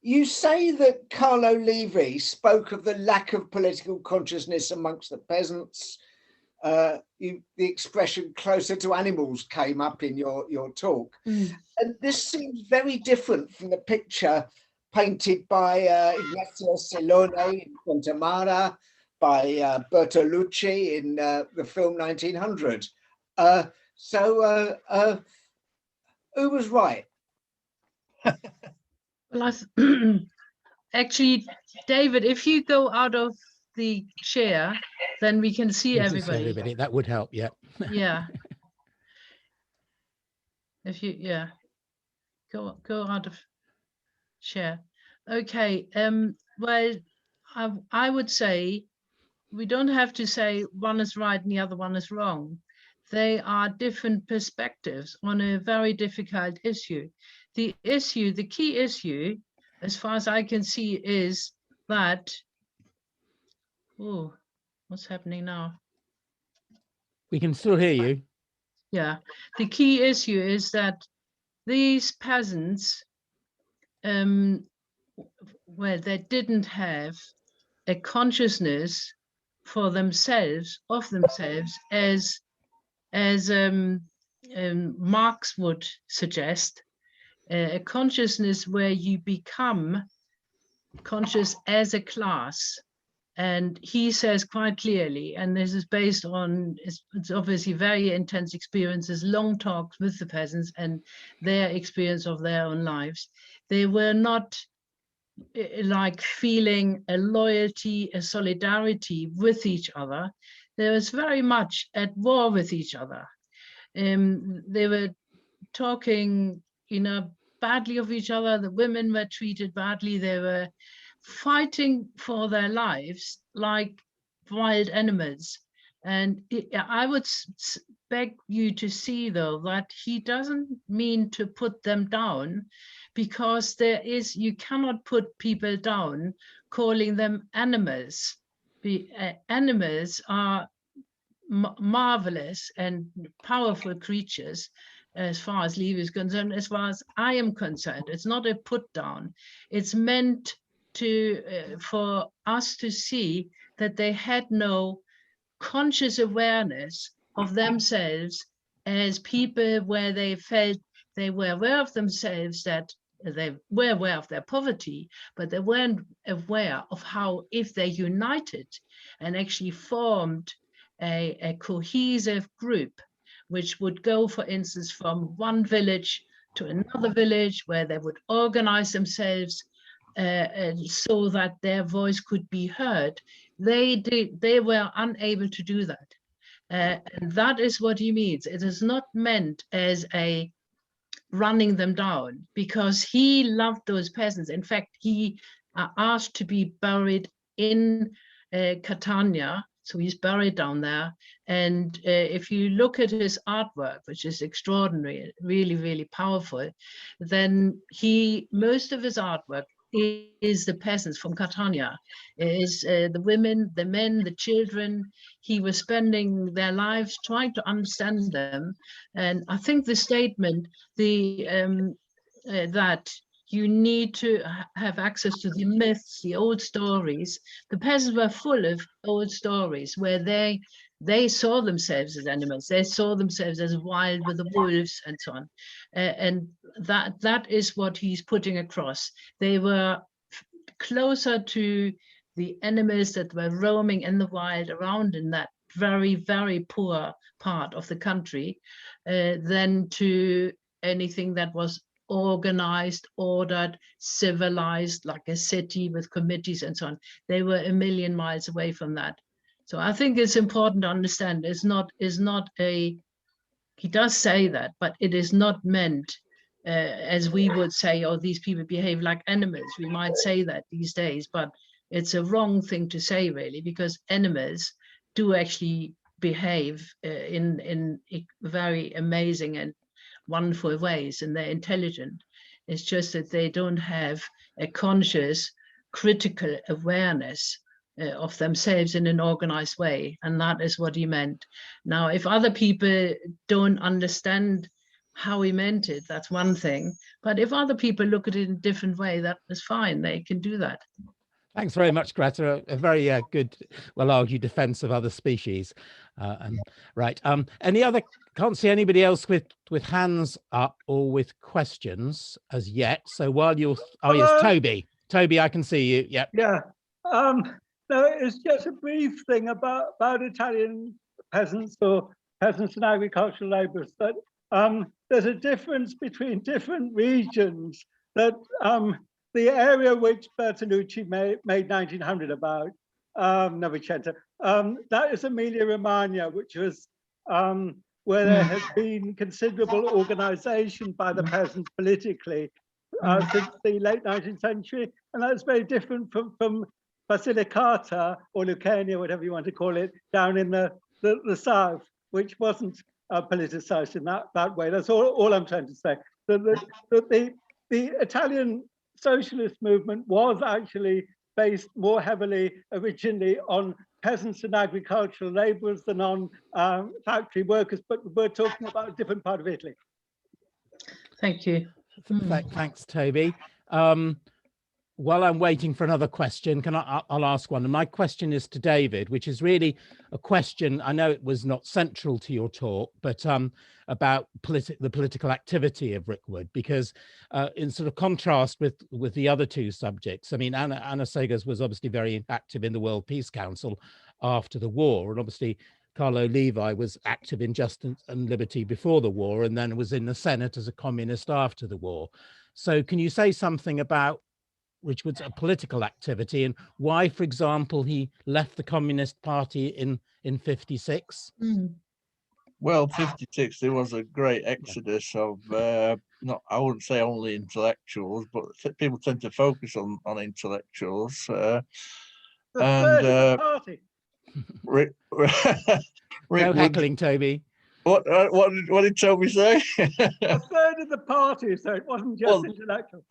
you say that Carlo Levi spoke of the lack of political consciousness amongst the peasants. The expression "closer to animals" came up in your talk. And this seems very different from the picture painted by Ignazio Silone in Contamara, by Bertolucci in the film 1900. Who was right? Well, actually, David, if you go out of the chair, then we can see everybody. That would help, yeah. Yeah. If you, go out of chair. Okay. Well, I would say we don't have to say one is right and the other one is wrong. They are different perspectives on a very difficult issue. The key issue, as far as I can see, is that, oh, what's happening now? We can still hear you. Yeah, the key issue is that these peasants, where they didn't have a consciousness for themselves, of themselves, as Marx would suggest, a consciousness where you become conscious as a class. And he says quite clearly, and this is based on, it's obviously very intense experiences, long talks with the peasants and their experience of their own lives. They were not like feeling a loyalty, a solidarity with each other. They was very much at war with each other. They were talking, badly of each other. The women were treated badly. They were fighting for their lives like wild animals. And I would beg you to see, though, that he doesn't mean to put them down, because you cannot put people down calling them animals. Animals are marvelous and powerful creatures, as far as Levi is concerned, as far as I am concerned. It's not a put down. It's meant to for us to see that they had no conscious awareness of themselves as people, where they felt they were aware of themselves, that they were aware of their poverty, but they weren't aware of how, if they united and actually formed a cohesive group, which would go, for instance, from one village to another village, where they would organize themselves so that their voice could be heard. They were unable to do that. And that is what he means. It is not meant as a running them down, because he loved those peasants. In fact, he asked to be buried in Catania, so he's buried down there. And if you look at his artwork, which is extraordinary, really, really powerful, then most of his artwork is the peasants from Catania, is the women, the men, the children. He was spending their lives trying to understand them. And I think the statement, that you need to have access to the myths, the old stories. The peasants were full of old stories where they saw themselves as animals. They saw themselves as wild with the wolves and so on. And that is what he's putting across. They were closer to the animals that were roaming in the wild around in that very, very poor part of the country than to anything that was organized, ordered, civilized, like a city with committees and so on. They were a million miles away from that. So I think it's important to understand he does say that, but it is not meant as we would say, oh, these people behave like animals. We might say that these days, but it's a wrong thing to say, really, because animals do actually behave in very amazing and wonderful ways, and they're intelligent. It's just that they don't have a conscious, critical awareness of themselves in an organized way, and that is what he meant. Now, if other people don't understand how he meant it, that's one thing, but if other people look at it in a different way, that is fine. They can do that. Thanks very much, Greta. A very good, well-argued defense of other species. Right. Any other? Can't see anybody else with hands up or with questions as yet. So while you're, oh yes, Toby. Toby, I can see you. Yep. Yeah. No, it's just a brief thing about Italian peasants or peasants and agricultural labourers. That there's a difference between different regions. That the area which Bertolucci made 1900 about, Novecento, that is Emilia-Romagna, which was where there has been considerable organization by the peasants politically since the late 19th century. And that's very different from Basilicata or Lucania, whatever you want to call it, down in the south, which wasn't politicized in that way. That's all I'm trying to say. The Italian socialist movement was actually based more heavily originally on peasants and agricultural laborers than on factory workers, but we're talking about a different part of Italy. Thank you. Thanks, Toby. While I'm waiting for another question, I'll ask one. And my question is to David, which is really a question. I know it was not central to your talk, but about the political activity of Rickwood, because in sort of contrast with the other two subjects, I mean, Anna Seghers was obviously very active in the World Peace Council after the war, and obviously Carlo Levi was active in Justice and Liberty before the war, and then was in the Senate as a communist after the war. So can you say something about Rickwood's political activity and why, for example, he left the Communist Party in 56? Well, 56, there was a great exodus of, not, I wouldn't say only intellectuals, but people tend to focus on intellectuals. The third of the party. No heckling, Toby. What did Toby say? A third of the party, so it wasn't just intellectual.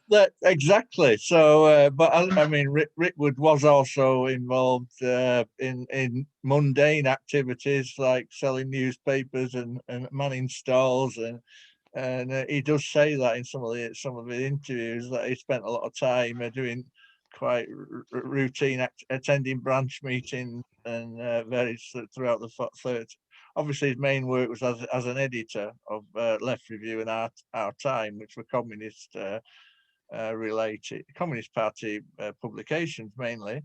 That exactly. So, but I mean, Rickwood was also involved in mundane activities like selling newspapers and manning stalls, and he does say that in some of the interviews that he spent a lot of time doing quite routine attending branch meetings and various throughout the 30s. Obviously, his main work was as an editor of Left Review and Our Time, which were communist related, Communist Party publications mainly.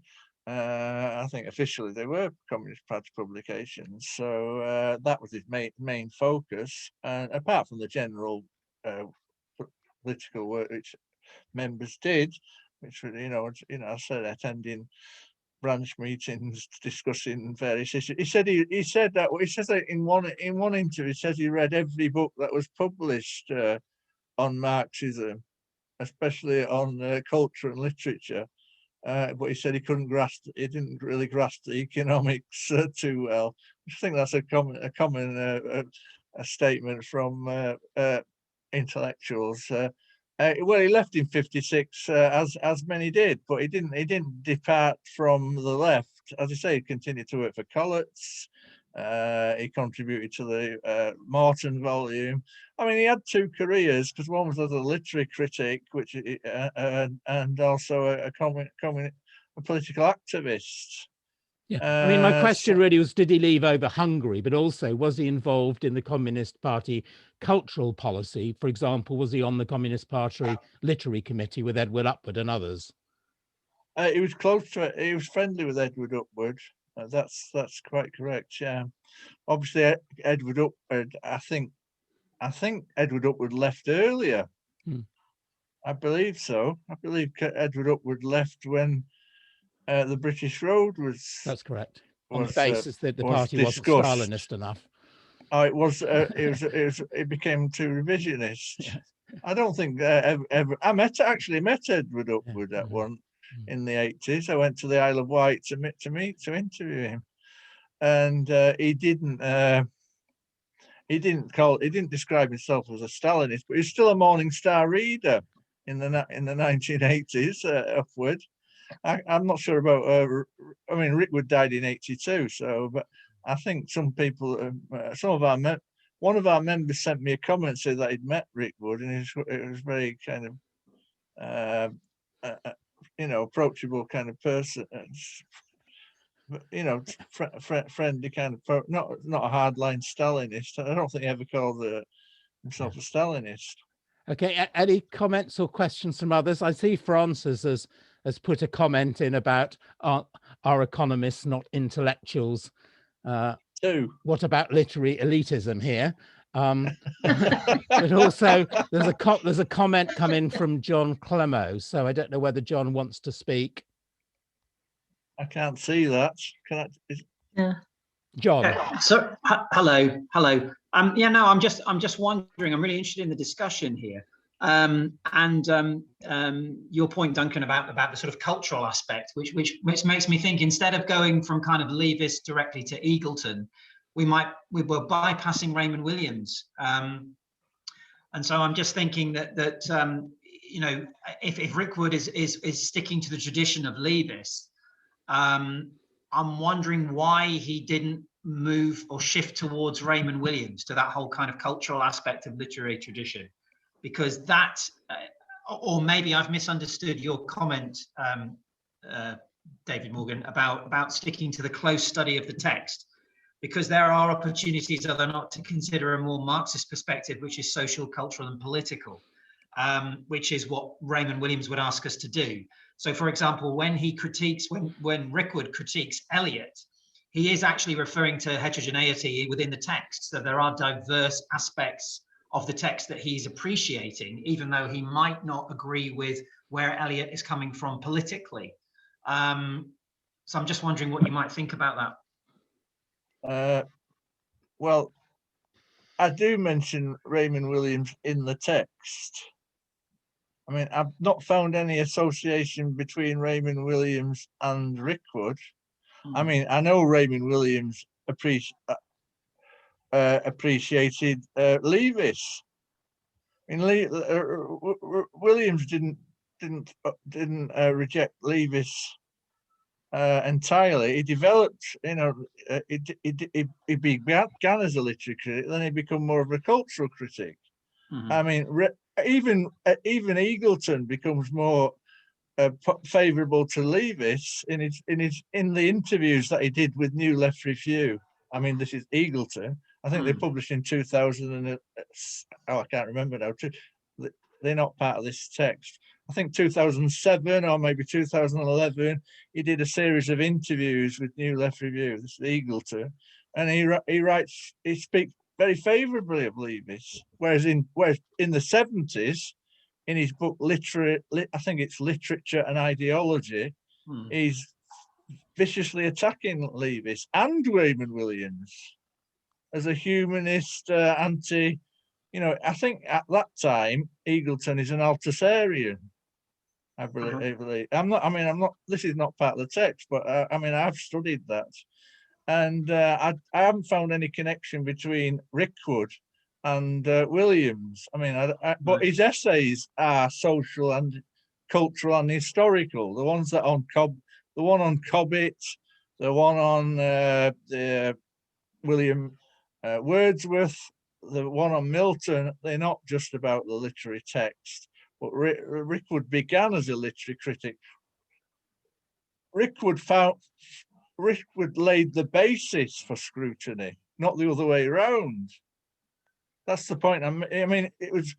I think officially they were Communist Party publications. So that was his main focus. And apart from the general political work which members did, which were, I said, attending branch meetings, discussing various issues. He said that in one interview, he says he read every book that was published on Marxism, especially on culture and literature. But he said he didn't really grasp the economics too well. I think that's a common statement from intellectuals. Well, he left in 56, as many did, but he didn't depart from the left. As I say, he continued to work for Collett's. He contributed to the Morton volume. I mean, he had two careers, because one was as a literary critic, which and also a political activist. Yeah, I mean, my question really was, did he leave over Hungary, but also was he involved in the Communist Party cultural policy? For example, was he on the Communist Party literary committee with Edward Upward and others? He was he was friendly with Edward Upward. That's quite correct. Yeah, obviously Edward Upward. I think Edward Upward left earlier. I believe so. I believe Edward Upward left when the British Road was. That's correct. On the basis that the party wasn't Stalinist enough. Oh, it was. It became too revisionist. Yeah. I don't think ever. I actually met Edward Upward at one in the 80s. I went to the Isle of Wight to interview him, and he didn't describe himself as a Stalinist, but he's still a Morning Star reader in the 1980s. Upward. I'm not sure about. I mean, Rickwood died in 82, so but I think some people, one of our members sent me a comment saying that he'd met Rickwood, and it was very kind of, approachable kind of person, friendly kind of, not a hardline Stalinist. I don't think he ever called himself a Stalinist. Okay, any comments or questions from others? I see Francis has put a comment in about our economists, not intellectuals. What about literary elitism here? But also there's a comment coming from John Clemo. So I don't know whether John wants to speak. I can't see that. Yeah. John. Hello. Yeah, no, I'm just wondering. I'm really interested in the discussion here. Your point, Duncan, about the sort of cultural aspect, which makes me think, instead of going from kind of Levis directly to Eagleton, we were bypassing Raymond Williams. And so I'm just thinking that you know, if Rickwood is sticking to the tradition of Levis, I'm wondering why he didn't move or shift towards Raymond Williams, to that whole kind of cultural aspect of literary tradition, because that, or maybe I've misunderstood your comment, David Morgan, about sticking to the close study of the text, because there are opportunities, are there not, to consider a more Marxist perspective, which is social, cultural, and political, which is what Raymond Williams would ask us to do. So, for example, when he critiques, when Rickwood critiques Eliot, he is actually referring to heterogeneity within the text. So there are diverse aspects of the text that he's appreciating, even though he might not agree with where Eliot is coming from politically. So I'm just wondering what you might think about that. Well, I do mention Raymond Williams in the text. I mean, I've not found any association between Raymond Williams and Rickwood. I mean, I know Raymond Williams appreciated Levis. I mean, Williams didn't reject Levis entirely. He developed, you know, he began as a literary critic, then he became more of a cultural critic. I mean, even Eagleton becomes more favourable to Levis in the interviews that he did with New Left Review. I mean, this is Eagleton. I think they published in 2000 and I can't remember now. They're not part of this text. I think 2007 or maybe 2011. He did a series of interviews with New Left Review. This is Eagleton, and he speaks very favourably of Levis. Whereas in the 70s, in his book I think it's Literature and Ideology, he's viciously attacking Levis and Raymond Williams as a humanist, anti. You know, I think at that time Eagleton is an Althusserian. I believe. I'm not. This is not part of the text, but I mean, I've studied that, and I haven't found any connection between Rickwood and Williams. I mean, but his essays are social and cultural and historical. The ones that the one on Cobbett, the one on William Wordsworth, the one on Milton, they're not just about the literary text. But Rickwood began as a literary critic. Rickwood laid the basis for scrutiny, not the other way around. That's the point. I mean, it was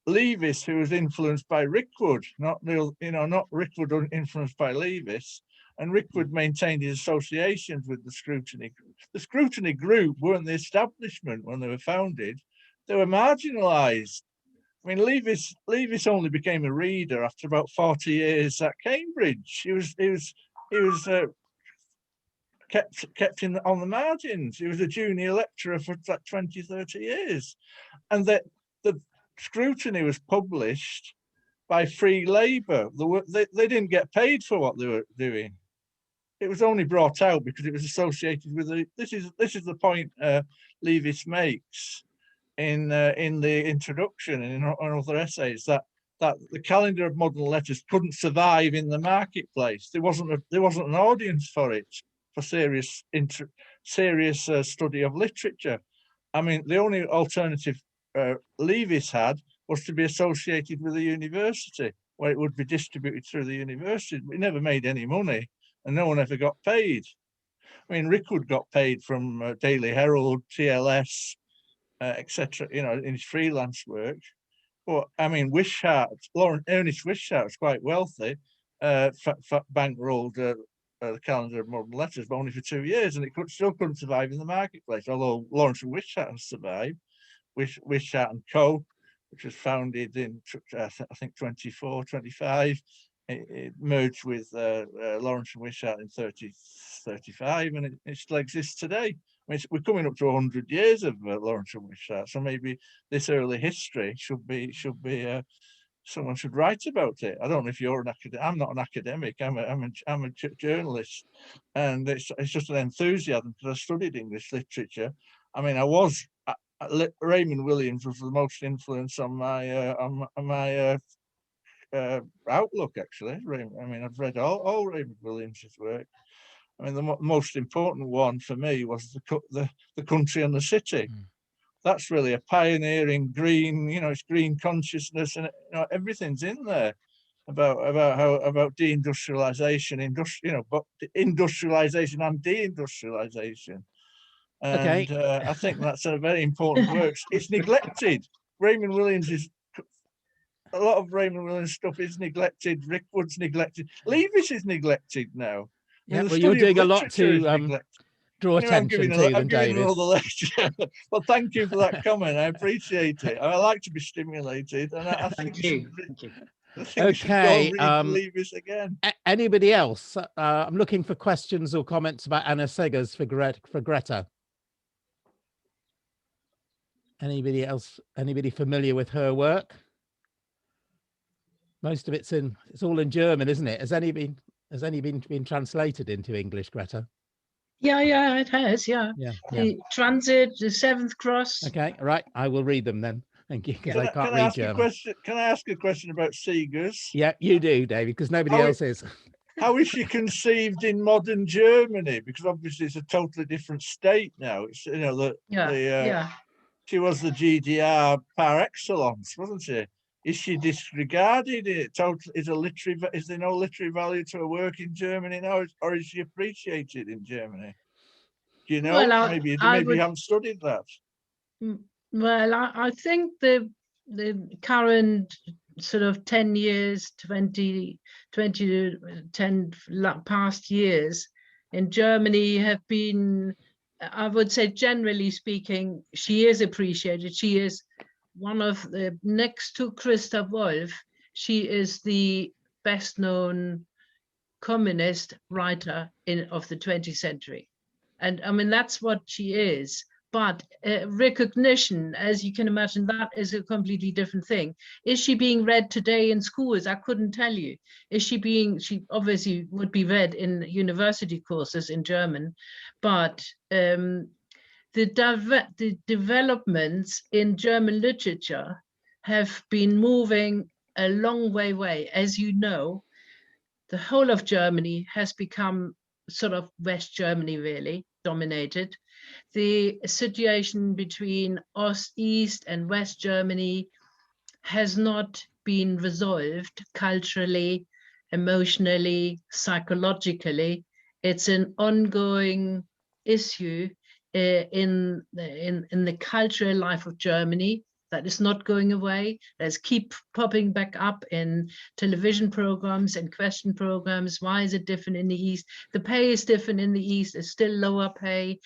Levis who was influenced by Rickwood, not Rickwood influenced by Levis. And Rickwood maintained his associations with the scrutiny group. The scrutiny group weren't the establishment when they were founded; they were marginalised. I mean, Levis only became a reader after about 40 years at Cambridge. He was kept on the margins. He was a junior lecturer for like 20, 30 years. And that the scrutiny was published by free labour. They didn't get paid for what they were doing. It was only brought out because it was associated with this is the point Levis makes in the introduction and in other essays, that the calendar of modern letters couldn't survive in the marketplace. There wasn't an audience for it, for serious study of literature. I mean, the only alternative Levis had was to be associated with a university, where it would be distributed through the university. But it never made any money, and no one ever got paid. I mean, Rickwood got paid from Daily Herald, TLS, etc. You know, in his freelance work. But I mean, Ernest Wishart was quite wealthy, bankrolled the calendar of modern letters, but only for 2 years, and it still couldn't survive in the marketplace. Although Lawrence and Wishart has survived, Wishart and Co., which was founded in I think 24, 25. It merged with Lawrence and Wishart in 35, and it still exists today. I mean, we're coming up to 100 years of Lawrence and Wishart, so maybe this early history should be someone should write about it. I don't know if you're an academic. I'm not an academic. I'm a journalist, and it's just an enthusiasm because I studied English literature. I mean, Raymond Williams was the most influence on my outlook, actually. I mean, I've read all Raymond Williams's work. I mean, the most important one for me was the Country and the City. That's really a pioneering green, it's green consciousness, and everything's in there about deindustrialization, but industrialization and deindustrialization. And I think that's a very important work. It's neglected. Raymond Williams a lot of Raymond Williams stuff is neglected. Rickwood's neglected. Levy's is neglected now. Yeah, well, you're doing a lot to draw attention to them, I'm giving David. another lecture. Well, thank you for that comment. I appreciate it. I like to be stimulated, and I think Thank you. Thank you. Okay. Levy's again. Anybody else? I'm looking for questions or comments about Anna Seghers for Greta. Anybody else? Anybody familiar with her work? Most of it's all in German, isn't it? Has any been translated into English, Greta? Yeah, it has. Yeah. The Transit, the Seventh Cross. Okay, right. I will read them then. Thank you, because I can't read German. Can I ask a question about Seghers? Yeah, you do, David, because nobody else is. How is she conceived in modern Germany? Because obviously it's a totally different state now. It's she was the GDR par excellence, wasn't she? Is she disregarded? Is there no literary value to her work in Germany now, or is she appreciated in Germany? Do you know? Well, maybe you haven't studied that. Well, I think the current sort of 10 years, 20 to 10 past years in Germany have been, I would say, generally speaking, she is appreciated. She is one of the, next to Christa Wolf, she is the best known communist writer of the 20th century. And I mean, that's what she is. But recognition, as you can imagine, that is a completely different thing. Is she being read today in schools? I couldn't tell you. She obviously would be read in university courses in German, but the developments in German literature have been moving a long way. As you know, the whole of Germany has become sort of West Germany really dominated. The situation between East and West Germany has not been resolved culturally, emotionally, psychologically. It's an ongoing issue in the cultural life of Germany that is not going away. There's keep popping back up in television programs and question programs. Why is it different in the East? The pay is different in the East. It's still lower pay.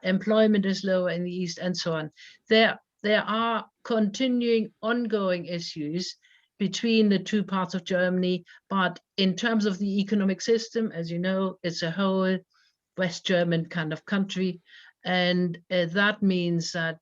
Employment is lower in the East, and so on. There are continuing ongoing issues between the two parts of Germany, but in terms of the economic system, as you know, it's a whole West German kind of country, and that means that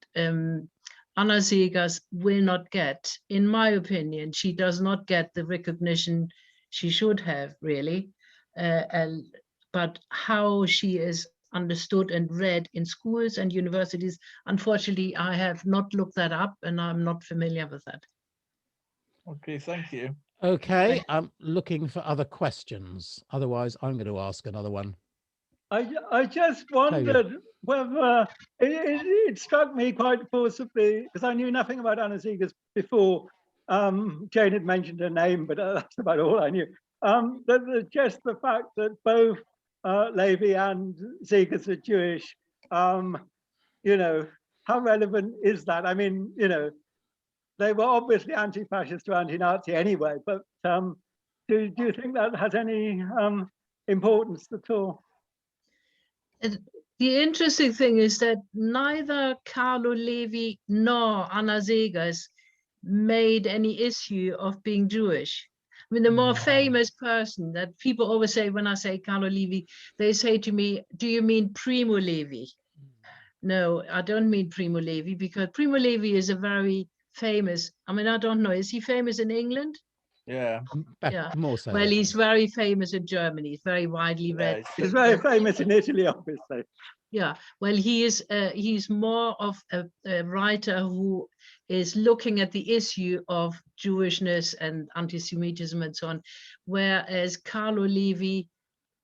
Anna Seghers will not get, in my opinion, she does not get the recognition she should have, really. But how she is understood and read in schools and universities, unfortunately, I have not looked that up, and I'm not familiar with that. Okay, thank you. Okay, I'm looking for other questions. Otherwise, I'm going to ask another one. I just wondered whether it struck me quite forcibly, because I knew nothing about Anna Seghers before Jane had mentioned her name, but that's about all I knew. Just the fact that both Levy and Seghers are Jewish, you know, how relevant is that? I mean, you know, they were obviously anti-fascist or anti-Nazi anyway, but do you think that has any importance at all? The interesting thing is that neither Carlo Levi nor Anna Seghers made any issue of being Jewish. I mean, the more famous person that people always say when I say Carlo Levi, they say to me, do you mean Primo Levi? No, I don't mean Primo Levi, because Primo Levi is a very famous, I mean, I don't know, is he famous in England? Yeah. Yeah. More so. Well, he's very famous in Germany. He's very widely Yeah, read. He's very famous in Italy, obviously. Yeah, well, he's more of a writer who is looking at the issue of Jewishness and anti-Semitism and so on, whereas Carlo Levi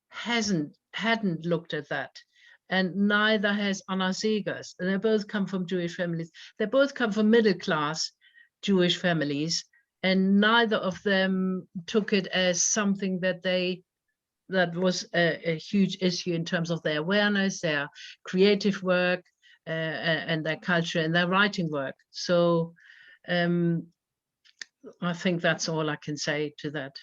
hadn't looked at that, and neither has Anna Seghers. And they both come from Jewish families. They both come from middle-class Jewish families, and neither of them took it as something that was a huge issue in terms of their awareness, their creative work, and their culture and their writing work. So I think that's all I can say to that.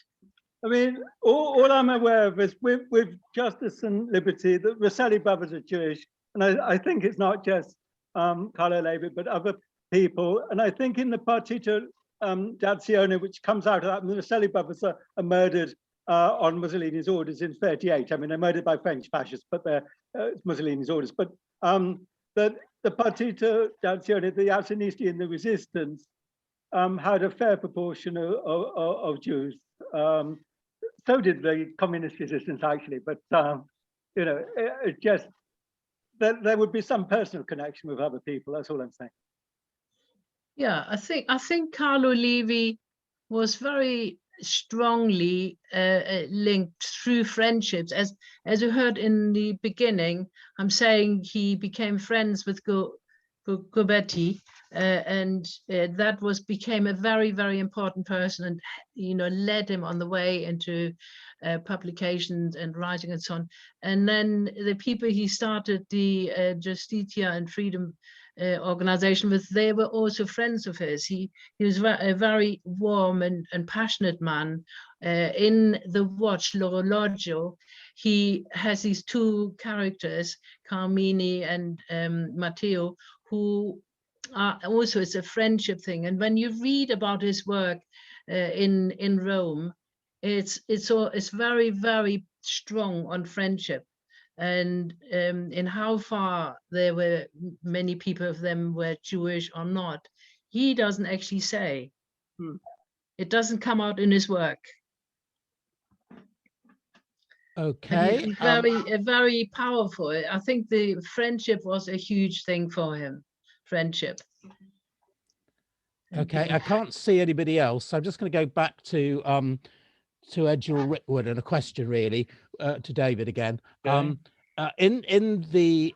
I mean, all I'm aware of is with Justice and Liberty, the Rosselli brothers are Jewish. And I think it's not just Carlo Levi, but other people. And I think in the Partito d'Azione, which comes out of that, the Rosselli brothers are murdered on Mussolini's orders in 38. I mean, they're murdered by French fascists, but they're Mussolini's orders. But the Partito d'Azione, the Azionisti and the resistance had a fair proportion of Jews. So did the communist resistance, actually. But, you know, it just, there would be some personal connection with other people. That's all I'm saying. Yeah, I think Carlo Levi was very strongly linked through friendships. As you heard in the beginning, I'm saying he became friends with Gobetti, and that became a very, very important person, and led him on the way into publications and writing and so on. And then the people he started the Justitia and Freedom organization with, they were also friends of his. He was a very warm and passionate man. In the watch L'Orologio, he has these two characters, Carmini and Matteo, who are also, it's a friendship thing. And when you read about his work in Rome, it's very, very strong on friendship. And in how far there were many people of them were Jewish or not, he doesn't actually say. It doesn't come out in his work. Okay. Very powerful. I think the friendship was a huge thing for him. Friendship. Okay, I can't see anybody else. So I'm just going to go back to Edgell Rickword and a question really to David again. Okay. In the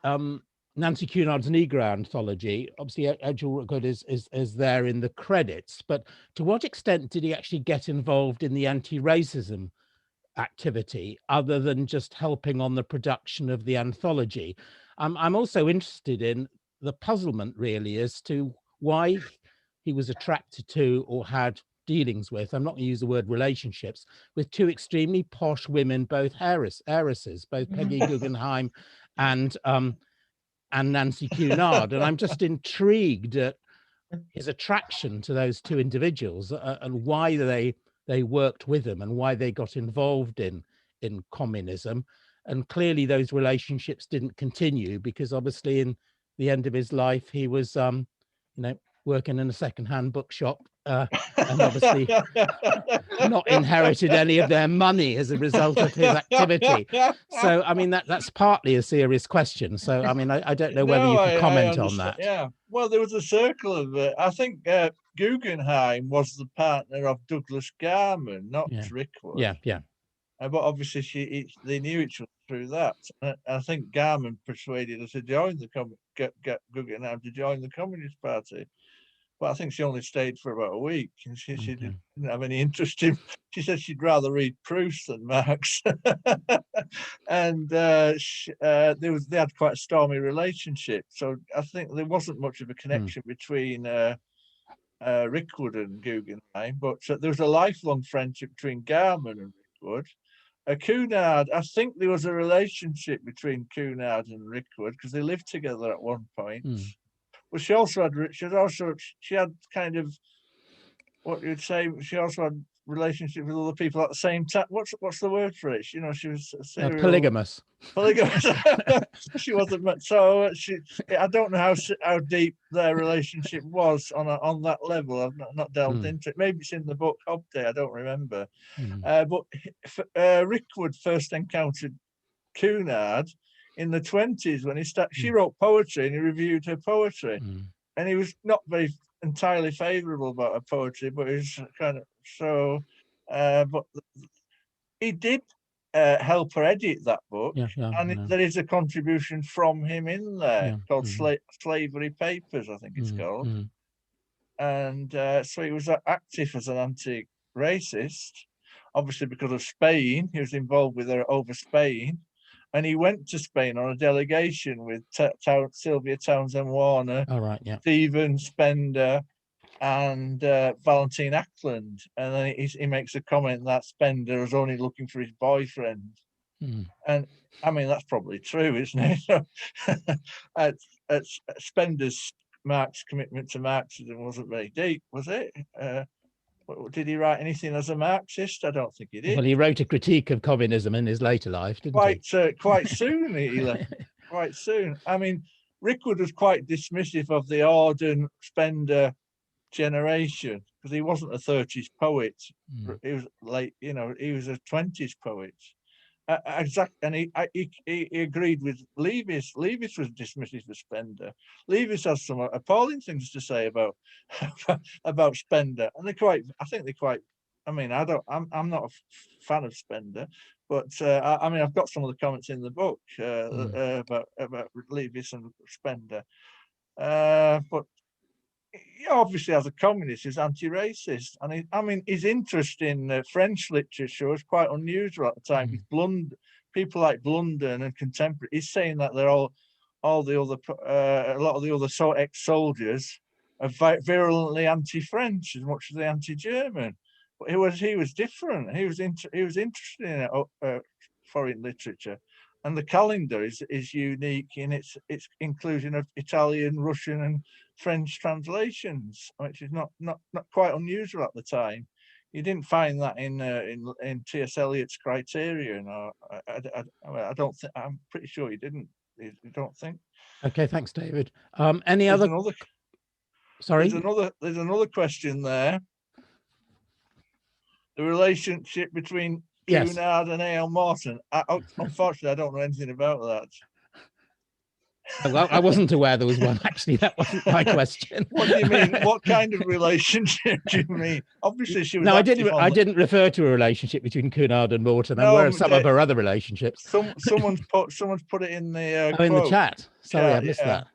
Nancy Cunard's Negro anthology, obviously Edgell Rickword is there in the credits, but to what extent did he actually get involved in the anti-racism activity other than just helping on the production of the anthology? I'm also interested in the puzzlement really as to why he was attracted to or had dealings with, I'm not going to use the word relationships, with two extremely posh women, both heiresses, both Peggy Guggenheim and Nancy Cunard. And I'm just intrigued at his attraction to those two individuals and why they worked with him and why they got involved in communism. And clearly those relationships didn't continue because obviously in the end of his life, he was, working in a secondhand bookshop and obviously not inherited any of their money as a result of his activity. So, I mean, that's partly a serious question. So, I mean, I don't know whether you can comment on that. Yeah, well, there was a circle of, I think Guggenheim was the partner of Douglas Garman, not Rickwood. Yeah. But obviously they knew each other through that. I think Garman persuaded her to join Guggenheim to join the Communist Party. But I think she only stayed for about a week, and she didn't have any interest in. She said she'd rather read Proust than Marx, and they had quite a stormy relationship. So I think there wasn't much of a connection between Rickwood and Guggenheim, but there was a lifelong friendship between Garman and Rickwood. Cunard, I think there was a relationship between Cunard and Rickwood because they lived together at one point. But she also had kind of what you'd say. She also had relationships with other people at the same time. What's the word for it? You know, she was a serial Polygamous. Polygamous. She wasn't much. So I don't know how deep their relationship was on that level. I've not delved into it. Maybe it's in the book Hobday. I don't remember. But Rickword first encountered Cunard in the 20s when she wrote poetry and he reviewed her poetry, and he was not very entirely favourable about her poetry, but he was kind of so. But he did help her edit that book, and there is a contribution from him in there called Slavery Papers, I think it's called. And so he was active as an anti-racist, obviously because of Spain. He was involved with her over Spain, and he went to Spain on a delegation with Sylvia Townsend-Warner, Stephen Spender, and Valentine Ackland. And then he makes a comment that Spender was only looking for his boyfriend. And I mean, that's probably true, isn't it? Spender's commitment to Marxism wasn't very deep, was it? Did he write anything as a Marxist? I don't think he did. Well, he wrote a critique of communism in his later life, didn't he? Quite soon he left. Quite soon. I mean, Rickwood was quite dismissive of the Auden Spender generation because he wasn't a 30s poet. He was late, you know, he was a 20s poet. And he agreed with Levis. Levis was dismissive of Spender. Levis has some appalling things to say about Spender, and I mean, I'm not a fan of Spender, but I mean, I've got some of the comments in the book about Levis and Spender, but obviously as a communist he's anti-racist, and I mean his interest in French literature was quite unusual at the time. People like Blunden and contemporary, he's saying that they're all the other a lot of the other ex-soldiers are virulently anti-French as much as they anti-German, but he was different. He was interested in foreign literature, and the calendar is unique in its inclusion of Italian, Russian, and French translations, which is not quite unusual at the time. You didn't find that in T.S. Eliot's Criterion, or I don't think. I'm pretty sure you didn't. You don't think? Okay, thanks, David. Any other? Sorry. There's another question there. The relationship between Cunard and A.L. Morton. Unfortunately, I don't know anything about that. Well, I wasn't aware there was one. Actually, that wasn't my question. What do you mean? What kind of relationship do you mean? Obviously, she was. No, I didn't refer to a relationship between Cunard and Morton. I'm aware of some of her other relationships. Someone's put it in the in the chat. Sorry, I missed that.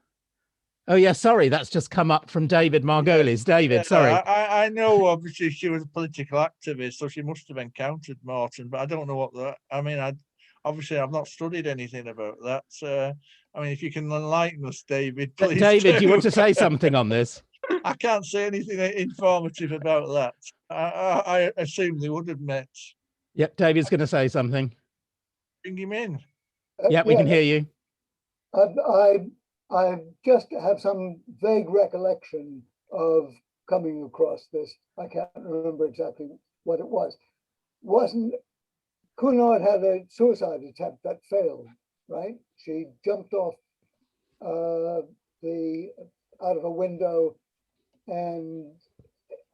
Oh yeah, sorry, that's just come up from David Margolis. David, sorry. I know. Obviously, she was a political activist, so she must have encountered Morton, but I don't know what that. I mean, I've not studied anything about that. I mean, if you can enlighten us, David, please. David, do you want to say something on this? I can't say anything informative about that. I assume they would have met. Yep, David's going to say something. Bring him in. Yep, we can hear you. I just have some vague recollection of coming across this. I can't remember exactly what it was. Cunard had a suicide attempt that failed, right? She jumped off out of a window and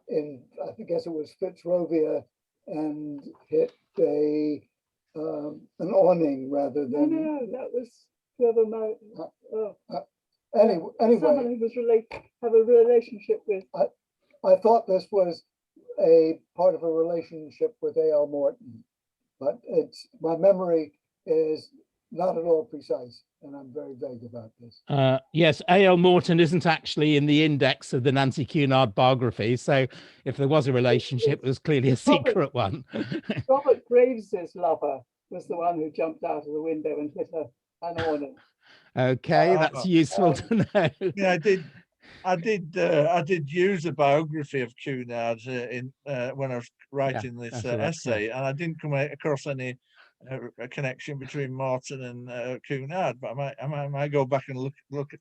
I guess it was Fitzrovia, and hit an awning rather than. No, that was Trevor Mountain. Anyway, someone who was have a relationship with. I thought this was a part of a relationship with A.L. Morton, but my memory is not at all precise, and I'm very vague about this. Yes, A.L. Morton isn't actually in the index of the Nancy Cunard biography, so if there was a relationship, it was clearly a secret one. Robert Graves's lover was the one who jumped out of the window and hit an awning. Okay, that's useful to know. Yeah, I did use a biography of Cunard when I was writing this essay, and I didn't come across any a connection between Morton and Cunard, but I might go back and look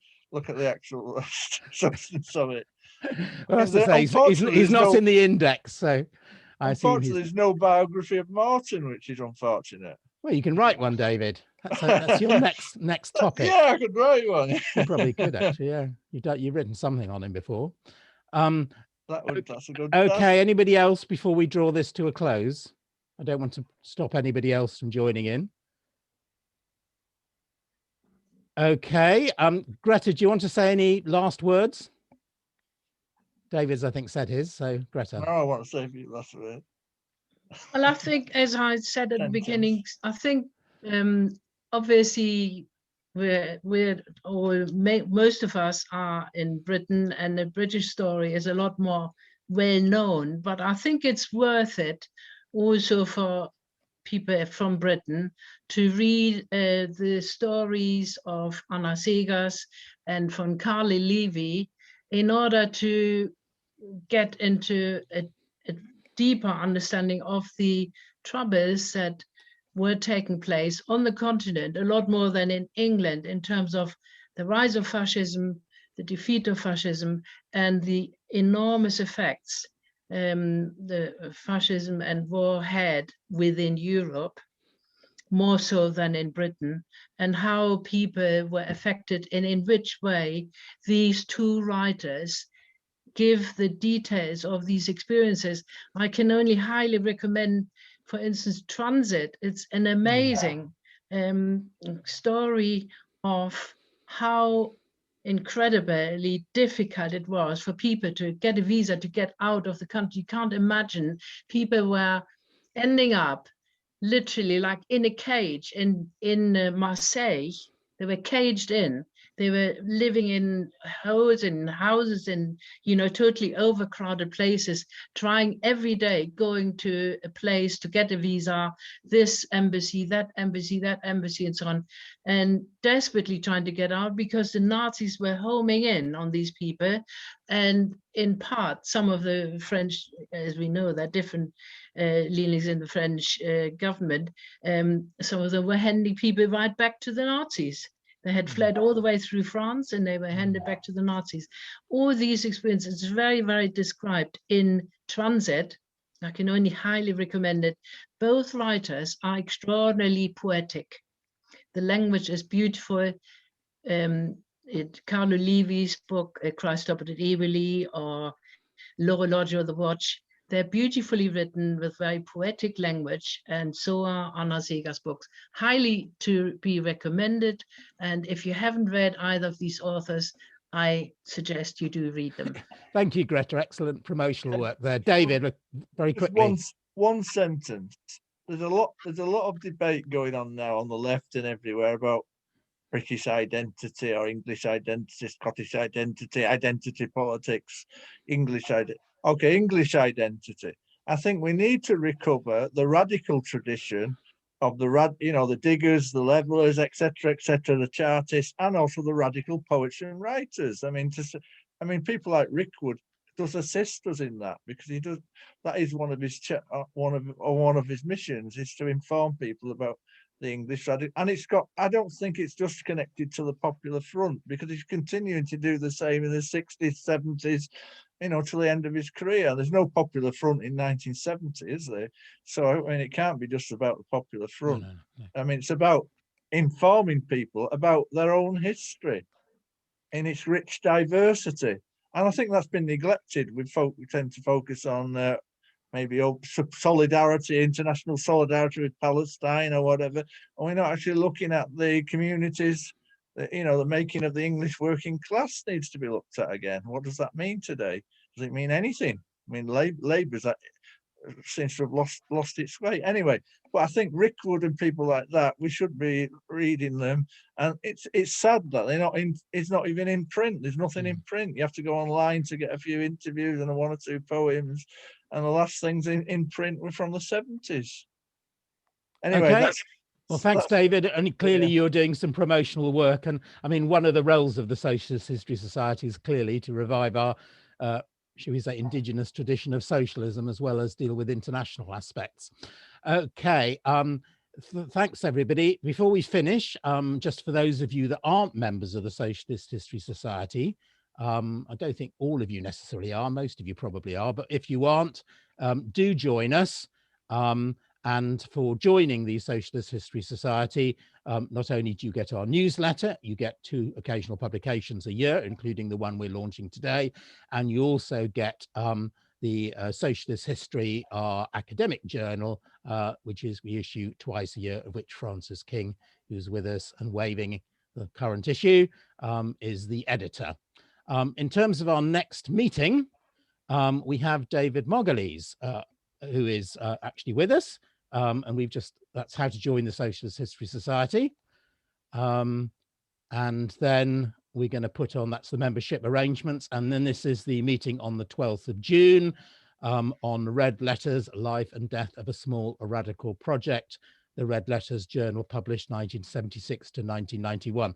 at the actual substance of it. Well, as I say, he's not in the index, so I assume Unfortunately, he's, there's no biography of Martin, which is unfortunate. well, you can write one, David. That's your next topic. Yeah, I could write one. You probably could actually. Yeah, you've written something on him before. That's a good. Okay, anybody else before we draw this to a close? I don't want to stop anybody else from joining in. Okay, Greta, do you want to say any last words? David's, I think, said his, so Greta. No, I want to say a few last words. Well, I think, as I said at the Sentence. beginning, I think obviously most of us are in Britain, and the British story is a lot more well known. But I think it's worth it also for people from Britain to read the stories of Anna Seghers and von Carlo Levy in order to get into a deeper understanding of the troubles that were taking place on the continent, a lot more than in England, in terms of the rise of fascism, the defeat of fascism, and the enormous effects the fascism and war had within Europe, more so than in Britain, and how people were affected and in which way these two writers give the details of these experiences. I can only highly recommend, for instance, Transit. It's an amazing story of how incredibly difficult it was for people to get a visa to get out of the country. You can't imagine. People were ending up literally like in a cage in Marseille. They were caged in. They were living in holes and houses in, totally overcrowded places, trying every day, going to a place to get a visa, this embassy, that embassy, that embassy, and so on, and desperately trying to get out because the Nazis were homing in on these people. And in part, some of the French, as we know, there are different leanings in the French government, some of them were handing people right back to the Nazis. They had fled all the way through France and they were handed back to the Nazis. All these experiences, very, very described in Transit. I can only highly recommend it. Both writers are extraordinarily poetic. The language is beautiful. Carlo Levy's book, Christ Operated Evilly, or L'Horloge of the Watch, they're beautifully written with very poetic language, and so are Anna Seghers' books. Highly to be recommended. And if you haven't read either of these authors, I suggest you do read them. Thank you, Greta. Excellent promotional work there. David, very quickly. One sentence. There's a lot of debate going on now on the left and everywhere about British identity or English identity, Scottish identity, identity politics, English identity. Okay, English identity. I think we need to recover the radical tradition of the diggers, the levelers, etc., the chartists, and also the radical poets and writers. I mean, people like Rickwood does assist us in that, because he does. That is one of his missions, is to inform people about the English radical. And it's got. I don't think it's just connected to the Popular Front, because he's continuing to do the same in the 60s, 70s. Till the end of his career. There's no Popular Front in 1970, is there? So, I mean, it can't be just about the Popular Front. No. I mean, it's about informing people about their own history in its rich diversity. And I think that's been neglected. We tend to focus on maybe solidarity, international solidarity with Palestine or whatever. And we're not actually looking at the communities. The making of the English working class needs to be looked at again. What does that mean today? Does it mean anything? I mean, Labour seems to have lost its way. Anyway, but I think Rickwood and people like that, we should be reading them. And it's sad that they're not in. It's not even in print. There's nothing in print. You have to go online to get a few interviews and one or two poems. And the last things in print were from the 70s. Anyway, okay. Well, thanks, David. And clearly you're doing some promotional work. And I mean, one of the roles of the Socialist History Society is clearly to revive our, shall we say, indigenous tradition of socialism, as well as deal with international aspects. Okay. Thanks, everybody. Before we finish, just for those of you that aren't members of the Socialist History Society, I don't think all of you necessarily are, most of you probably are, but if you aren't, do join us. And for joining the Socialist History Society, not only do you get our newsletter, you get 2 occasional publications a year, including the one we're launching today, and you also get the Socialist History, our academic journal, which is we issue twice a year, of which Francis King, who's with us and waving the current issue, is the editor. In terms of our next meeting, we have David Mogelis, who is actually with us. And that's how to join the Socialist History Society. And then we're going to put on, that's the membership arrangements. And then this is the meeting on the 12th of June on Red Letters, Life and Death of a Small Radical Project, the Red Letters Journal, published 1976 to 1991.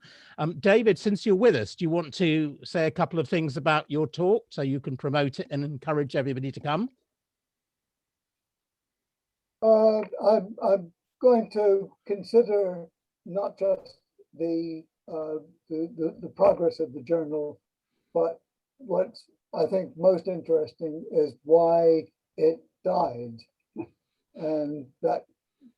David, since you're with us, do you want to say a couple of things about your talk so you can promote it and encourage everybody to come? I'm going to consider not just the progress of the journal, but what's I think most interesting is why it died, and that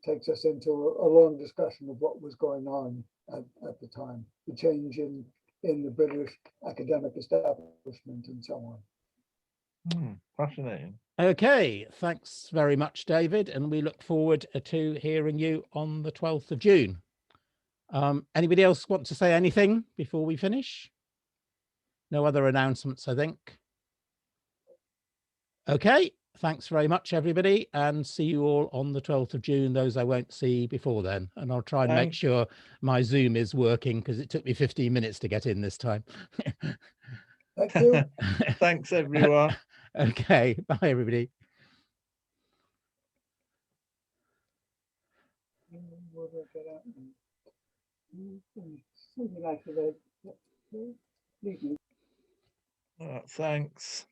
takes us into a long discussion of what was going on at the time, the change in the British academic establishment and so on. Fascinating. Okay, thanks very much, David, and we look forward to hearing you on the 12th of June. Anybody else want to say anything before we finish? No other announcements, I think. Okay, thanks very much, everybody, and see you all on the 12th of June, those I won't see before then. And I'll try and make sure my Zoom is working because it took me 15 minutes to get in this time. Thank you. Thanks, everyone. Okay, bye, everybody. Something like that. Thanks.